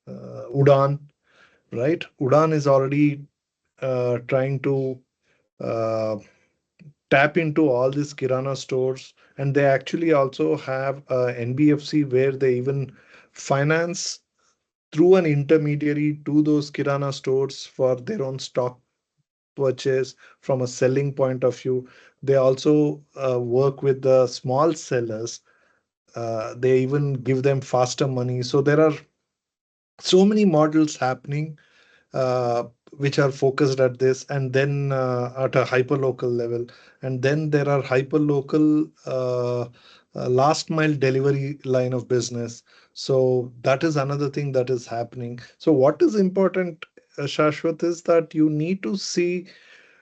Udan, right? Udan is already trying to uh, tap into all these Kirana stores, and they actually also have a NBFC where they even finance through an intermediary to those Kirana stores for their own stock purchase from a selling point of view. They also work with the small sellers. They even give them faster money. So there are so many models happening uh, which are focused at this, and then at a hyper local level, and then there are hyper local last mile delivery line of business. So that is another thing that is happening. So what is important, Shashwat, is that you need to see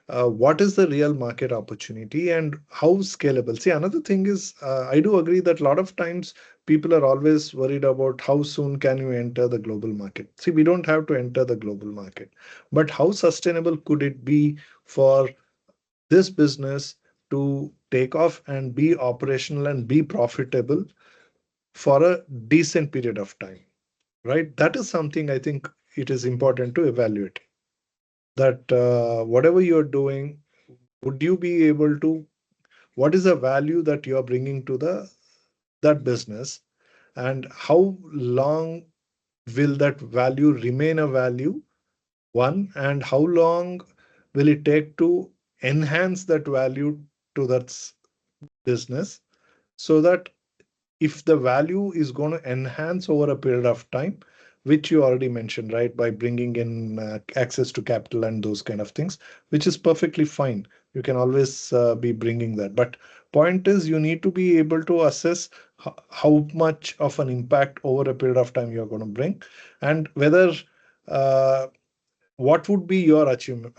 what is the real market opportunity and how scalable. See, another thing is, I do agree that a lot of times people are always worried about how soon can you enter the global market. See, we don't have to enter the global market, but how sustainable could it be for this business to take off and be operational and be profitable for a decent period of time, right? That is something I think it is important to evaluate. That whatever you're doing, would you be able to, what is the value that you are bringing to the that business, and how long will that value remain a value, one, and how long will it take to enhance that value to that business, so that if the value is going to enhance over a period of time, which you already mentioned, right, by bringing in access to capital and those kind of things, which is perfectly fine. You can always be bringing that. But point is, you need to be able to assess how much of an impact over a period of time you're going to bring, and whether uh, what would be your achievement,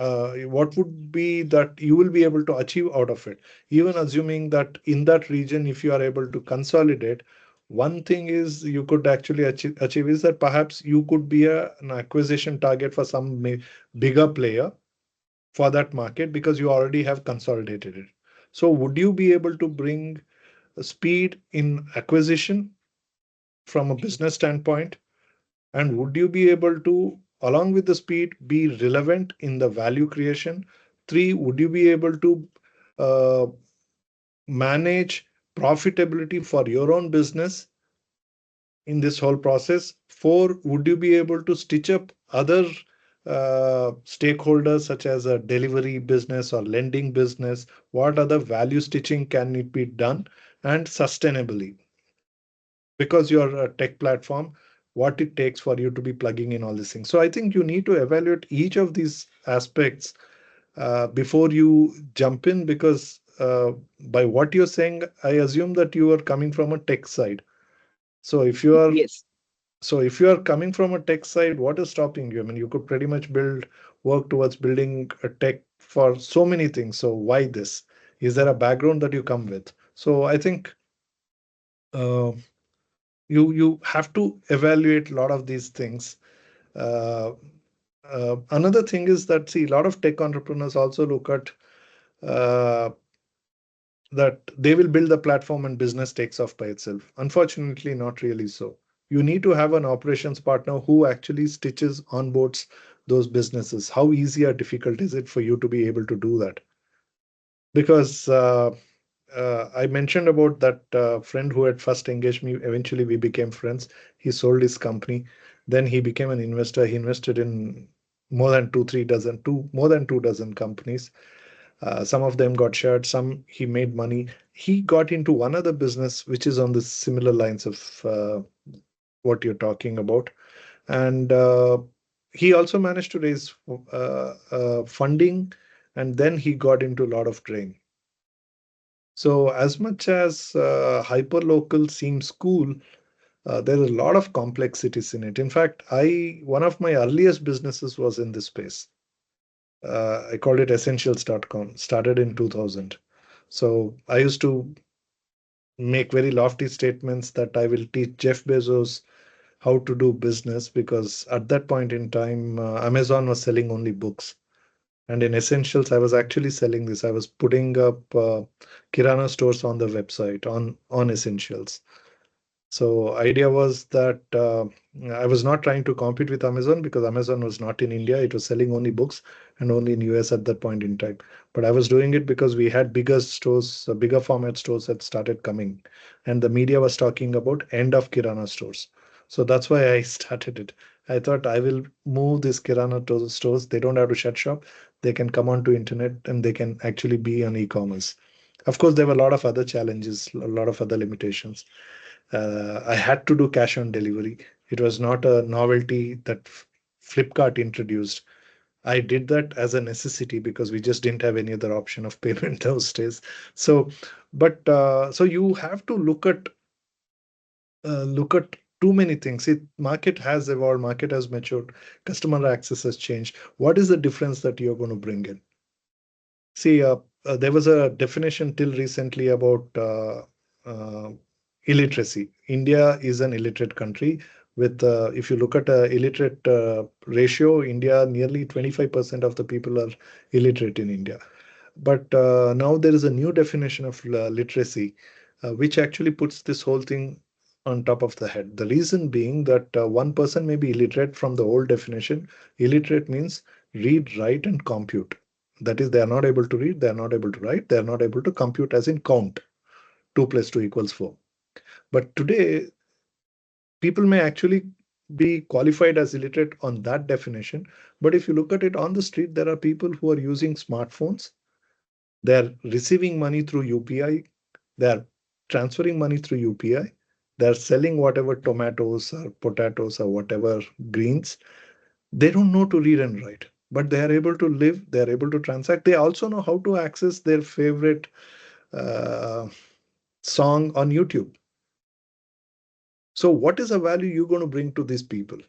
what would be that you will be able to achieve out of it, even assuming that in that region, if you are able to consolidate. One thing is you could actually achieve is that perhaps you could be an acquisition target for some bigger player for that market, because you already have consolidated it. So would you be able to bring speed in acquisition from a business standpoint, and would you be able to, along with the speed, be relevant in the value creation? Three, would you be able to uh, manage profitability for your own business in this whole process? Four, would you be able to stitch up other stakeholders, such as a delivery business or lending business? What other value stitching can it be done, and sustainably? Because you're a tech platform, what it takes for you to be plugging in all these things. So I think you need to evaluate each of these aspects before you jump in, because by what you're saying, I assume that you are coming from a tech side. So Yes. if you are coming from a tech side, what is stopping you? I mean, you could pretty much work towards building a tech for so many things. So why this? Is there a background that you come with? So I think uh, you have to evaluate a lot of these things. Uh, Another thing is that, see, a lot of tech entrepreneurs also look at uh, that they will build the platform and business takes off by itself. Unfortunately, not really so. You need to have an operations partner who actually stitches onboards those businesses. How easy or difficult is it for you to be able to do that? Because I mentioned about that friend who had first engaged me. Eventually, we became friends. He sold his company. Then he became an investor. He invested in more than two dozen companies. Some of them got shared. Some he made money. He got into one other business which is on the similar lines of what you're talking about, and he also managed to raise funding, and then he got into a lot of drain. So as much as hyperlocal seems cool, there are a lot of complexities in it. In fact, I one of my earliest businesses was in this space. I called it essentials.com, started in 2000. So I used to make very lofty statements that I will teach Jeff Bezos how to do business, because at that point in time, Amazon was selling only books. And in essentials, I was actually selling this. I was putting up kirana stores on the website on essentials. So idea was that I was not trying to compete with Amazon because Amazon was not in India. It was selling only books and only in US at that point in time. But I was doing it because we had bigger stores, bigger format stores that started coming, and the media was talking about end of Kirana stores. So that's why I started it. I thought I will move these Kirana stores. They don't have to shut shop. They can come onto internet and they can actually be on e-commerce. Of course, there were a lot of other challenges, a lot of other limitations. I had to do cash on delivery. It was not a novelty that Flipkart introduced. I did that as a necessity because we just didn't have any other option of payment those days. So, but so you have to look at too many things. It market has evolved, market has matured, customer access has changed. What is the difference that you're going to bring in? See, there was a definition till recently about illiteracy. India is an illiterate country. With if you look at illiterate ratio, India nearly 25% of the people are illiterate in India. But now there is a new definition of literacy, which actually puts this whole thing on top of the head. The reason being that one person may be illiterate from the old definition. Illiterate means read, write, and compute. That is, they are not able to read, they are not able to write, they are not able to compute, as in count. 2 plus 2 equals 4. But today, people may actually be qualified as illiterate on that definition. But if you look at it on the street, there are people who are using smartphones. They're receiving money through UPI. They're transferring money through UPI. They're selling whatever tomatoes or potatoes or whatever greens. They don't know to read and write, but they are able to live. They are able to transact. They also know how to access their favorite uh, song on YouTube. So, what is the value you're going to bring to these people?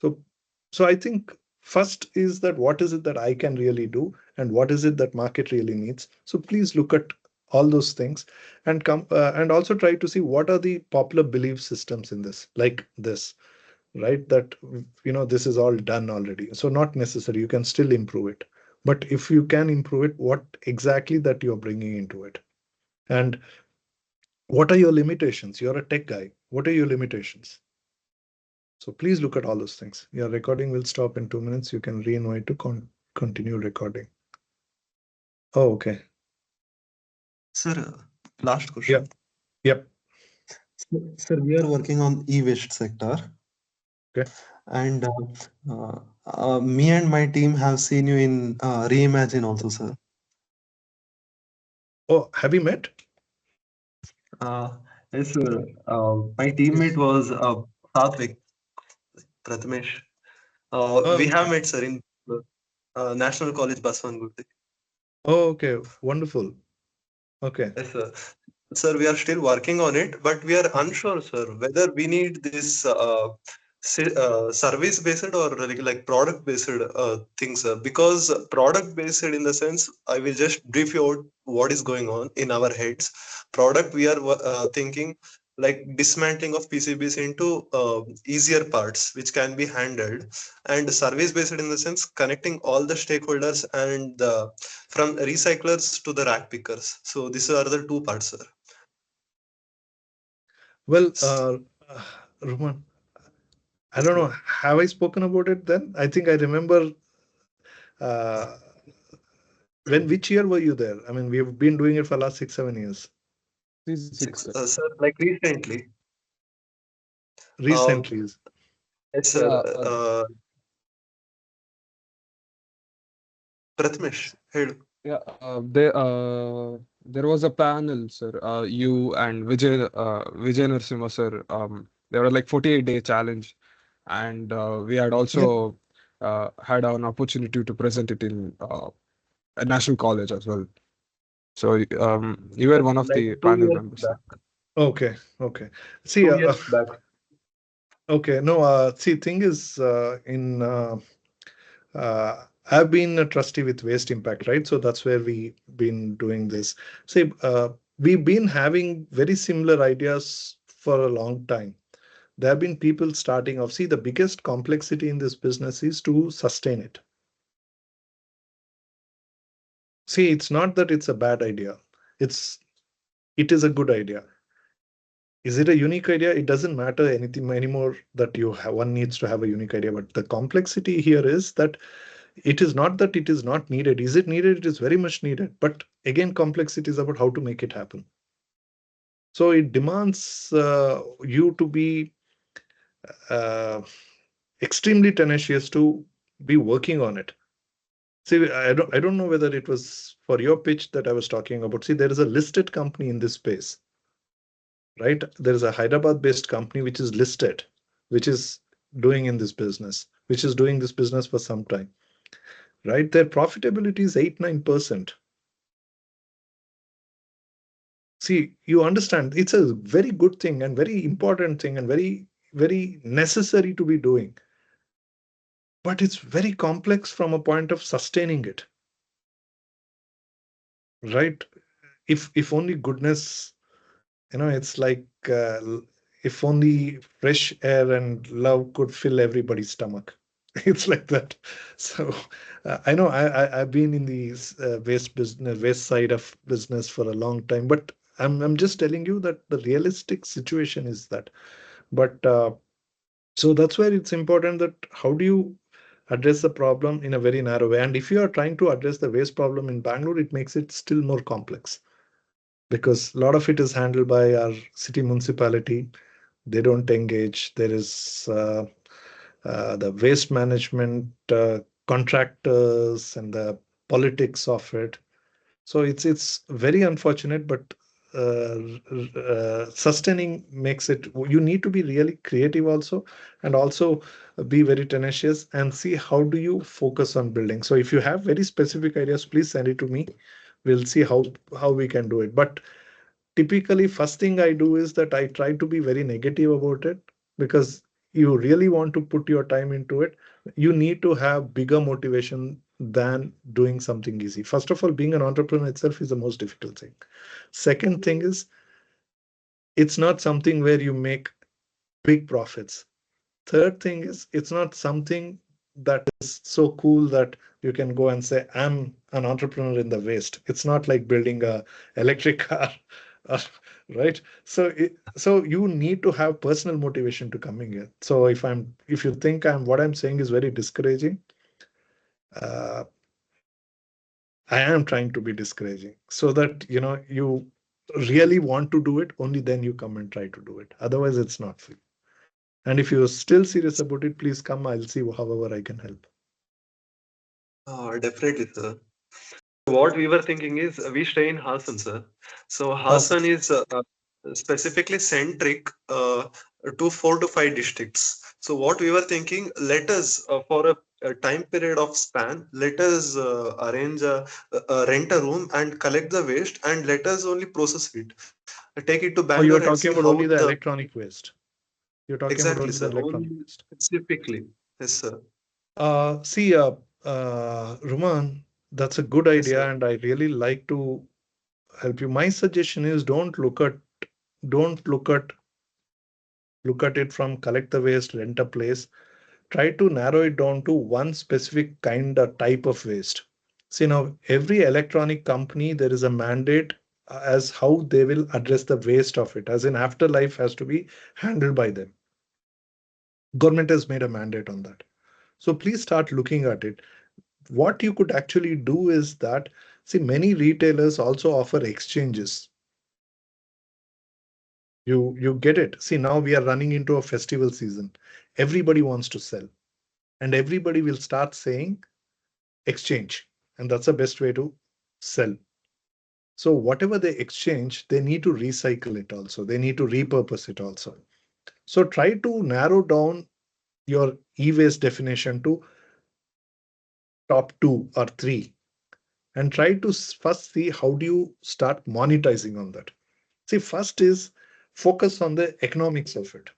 So, so I think first is that what is it that I can really do, and what is it that market really needs. So please look at all those things and come and also try to see what are the popular belief systems in this, like this, right? That this is all done already. So not necessary. You can still improve it. But if you can improve it, what exactly that you're bringing into it, and what are your limitations? You're a tech guy. What are your limitations? So please look at all those things. Your recording will stop in 2 minutes. You can re-invite to continue recording. Oh, okay. Sir, last Yeah. question. Yep. Sir, we are working on e-waste sector, Okay. and me and my team have seen you in Reimagine also, sir. Oh, have you met? Uh, yes, sir. My teammate was Satvik Prathamesh. Oh, We have okay. met, sir, in National College Baswangudi. Oh, okay. Wonderful. Okay. Yes, sir. Sir, we are still working on it, but we are unsure, sir, whether we need this service based or like product based things, sir. Because product based in the sense, I will just brief you out what is going on in our heads. Product, we are thinking like dismantling of PCBs into easier parts which can be handled, and service based in the sense connecting all the stakeholders and from recyclers to the rack pickers. So these are the two parts, sir. Well, Roman, I don't know. Have I spoken about it then? I think I remember. Uh, which year were you there? I mean, we've been doing it for the last 6, 7 years. Season six, Six, sir. sir, like recently. Uh, Recently. yes, sir. Yeah, Prathamesh, head. yeah. There was a panel, sir. You and Vijay Narasimha, sir. There was like 48-day challenge, and we had Yeah. also had an opportunity to present it in a national college as well. So you were one of Like the two panel years members, sir. back. Okay. Okay. See, 2 years back. okay. No, see, thing is, I've been a trustee with Waste Impact, right? So that's where we've been doing this. See, we've been having very similar ideas for a long time. There have been people starting off. See, the biggest complexity in this business is to sustain it. See, it's not that it's a bad idea. It's it is a good idea. Is it a unique idea? It doesn't matter anything anymore that you have, one needs to have a unique idea. But the complexity here is that it is not that it is not needed. Is it needed? It is very much needed. But again, complexity is about how to make it happen. So it demands you to be uh, extremely tenacious to be working on it. See, I don't know whether it was for your pitch that I was talking about. See, there is a listed company in this space, right? There is a Hyderabad-based company which is listed, which is doing in this business, which is doing this business for some time, right? Their profitability is 8-9%. See, you understand, it's a very good thing and very important thing and very necessary to be doing. But it's very complex from a point of sustaining it, right? If only goodness, it's like if only fresh air and love could fill everybody's stomach. It's like that. So I know I've been in the waste business, waste side of business for a long time, but I'm just telling you that the realistic situation is that. But so that's where it's important that how do you address the problem in a very narrow way. And if you are trying to address the waste problem in Bangalore, it makes it still more complex because a lot of it is handled by our city municipality. They don't engage. There is the waste management contractors and the politics of it. So it's very unfortunate, but sustaining makes it. You need to be really creative also, and also be very tenacious and see how do you focus on building. So if you have very specific ideas, please send it to me. We'll see how we can do it. But typically, first thing I do is that I try to be very negative about it because you really want to put your time into it. You need to have bigger motivation than doing something easy. First of all, being an entrepreneur itself is the most difficult thing. Second thing is, it's not something where you make big profits. Third thing is, it's not something that is so cool that you can go and say, I'm an entrepreneur in the waste. It's not like building a electric car, uh, right? So you need to have personal motivation to coming in. So if you think what I'm saying is very discouraging, uh, I am trying to be discouraging so that you really want to do it. Only then you come and try to do it. Otherwise, it's not free. And if you're still serious about it, please come. I'll see however I can help. Definitely, sir. What we were thinking is we stay in Hassan, sir. So Okay. Hassan is specifically centric to 4 to 5 districts. So what we were thinking, let us for a time period of span, let us arrange rent a room and collect the waste, and let us only process it. Take it to Oh, Bangalore you're and talking see about how only the the electronic waste. You're talking about exactly, only the sir. electronic Only waste. specifically, yes, sir. See, Roman, that's a good Yes, sir. idea, and I really like to help you. My suggestion is don't look at it from collect the waste, rent a place. Try to narrow it down to one specific kind or type of waste. See, now every electronic company, there is a mandate as how they will address the waste of it, as in afterlife has to be handled by them. Government has made a mandate on that. So please start looking at it. What you could actually do is that, see, many retailers also offer exchanges. You get it. See, now we are running into a festival season. Everybody wants to sell, and everybody will start saying exchange, and that's the best way to sell. So whatever they exchange, they need to recycle it also. They need to repurpose it also. So try to narrow down your e-waste definition to top two or three and try to first see how do you start monetizing on that. See, first is focus on the economics of it.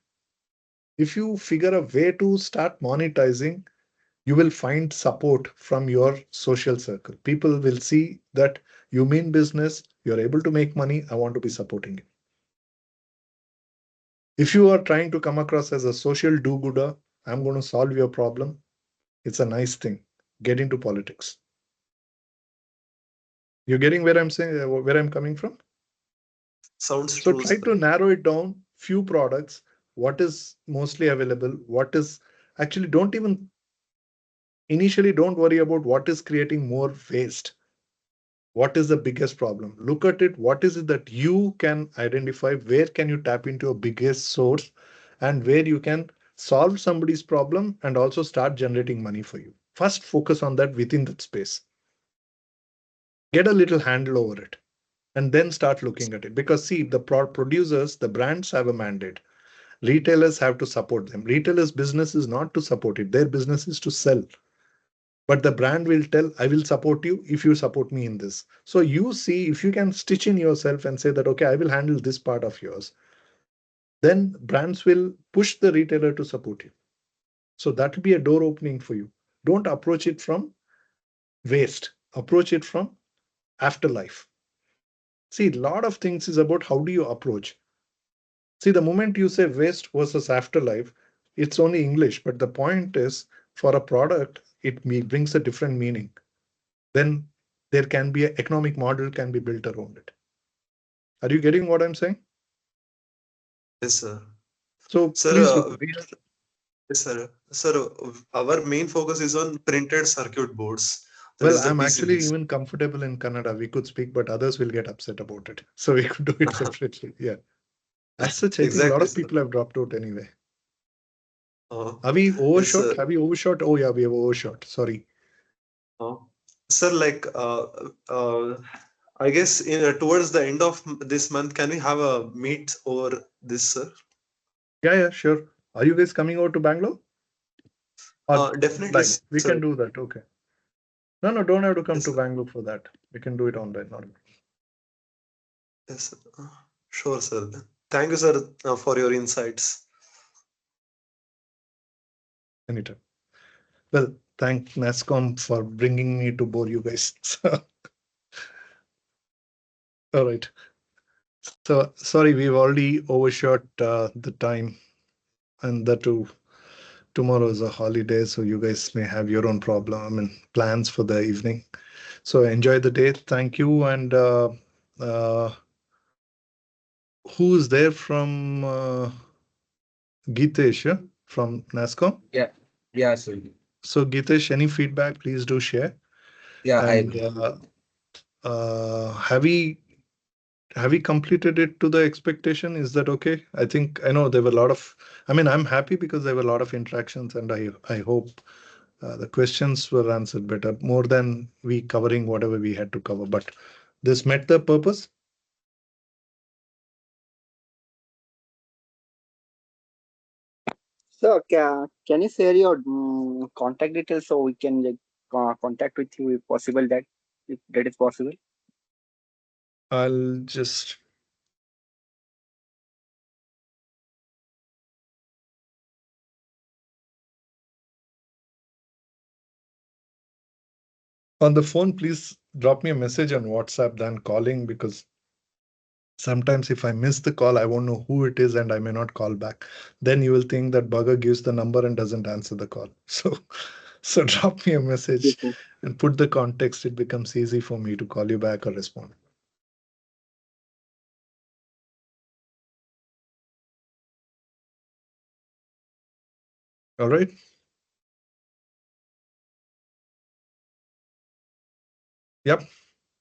If you figure a way to start monetizing, you will find support from your social circle. People will see that you mean business, you're able to make money, I want to be supporting you. If you are trying to come across as a social do-gooder, I'm going to solve your problem, it's a nice thing. Get into politics. You're getting where I'm saying, where I'm coming from? Sounds So true, try sir. to narrow it down, few products, what is mostly available, what is actually, don't even initially don't worry about what is creating more waste. What is the biggest problem? Look at it. What is it that you can identify? Where can you tap into a biggest source and where you can solve somebody's problem and also start generating money for you? First, focus on that within that space. Get a little handle over it and then start looking at it. Because see, the producers, the brands have a mandate. Retailers have to support them. Retailers' business is not to support it. Their business is to sell. But the brand will tell, I will support you if you support me in this. So you see, if you can stitch in yourself and say that, okay, I will handle this part of yours, then brands will push the retailer to support you. So that will be a door opening for you. Don't approach it from waste, approach it from afterlife. See, a lot of things is about how do you approach. See, the moment you say waste versus afterlife, it's only English, but the point is for a product, it brings a different meaning. Then there can be an economic model can be built around it. Are you getting what I'm saying? Yes, sir. So Sir, please look. we are, yes, sir. Sir, our main focus is on printed circuit boards. That Well, is the I'm actually PCBs. even comfortable in Kannada. We could speak, but others will get upset about it. So we could do it separately. Yeah. As such, I think a lot Exactly, of sir. people have dropped out anyway. Uh, Are we yes, overshot? sir. Have we overshot? Oh yeah, we have overshot. Sorry. Uh, sir, like, I guess towards the end of this month, can we have a meet over this, sir? Yeah, yeah, sure. Are you guys coming over to Bangalore? Or Definitely, online? We sir. can do that. Okay. No, no, don't have to come Yes, to sir. Bangalore for that. We can do it online. Not Yes, sir. Sure, sir. Thank you, sir, for your insights. anytime. Well, thank NASCOM for bringing me to bore you guys. All right. So sorry, we've already overshot the time, and that too. Tomorrow is a holiday, so you guys may have your own problem. I mean, plans for the evening. So enjoy the day. Thank you. And uh, who is there from Geetesh from NASCOM? Yeah. Yeah, sir. So Geetesh, any feedback, please do share. Yeah, I And will. have we completed it to the expectation? Is that okay? I think I know there were a lot of. I mean, I'm happy because there were a lot of interactions, and I hope the questions were answered better, more than we covering whatever we had to cover. But this met the purpose. So, can you share your contact details so we can like contact with you if possible? That if that is possible. I'll just on the phone. Please drop me a message on WhatsApp than calling because sometimes if I miss the call, I won't know who it is and I may not call back. Then you will think that bugger gives the number and doesn't answer the call. So drop me a Yes, message sir. and put the context. It becomes easy for me to call you back or respond. All right. Yep.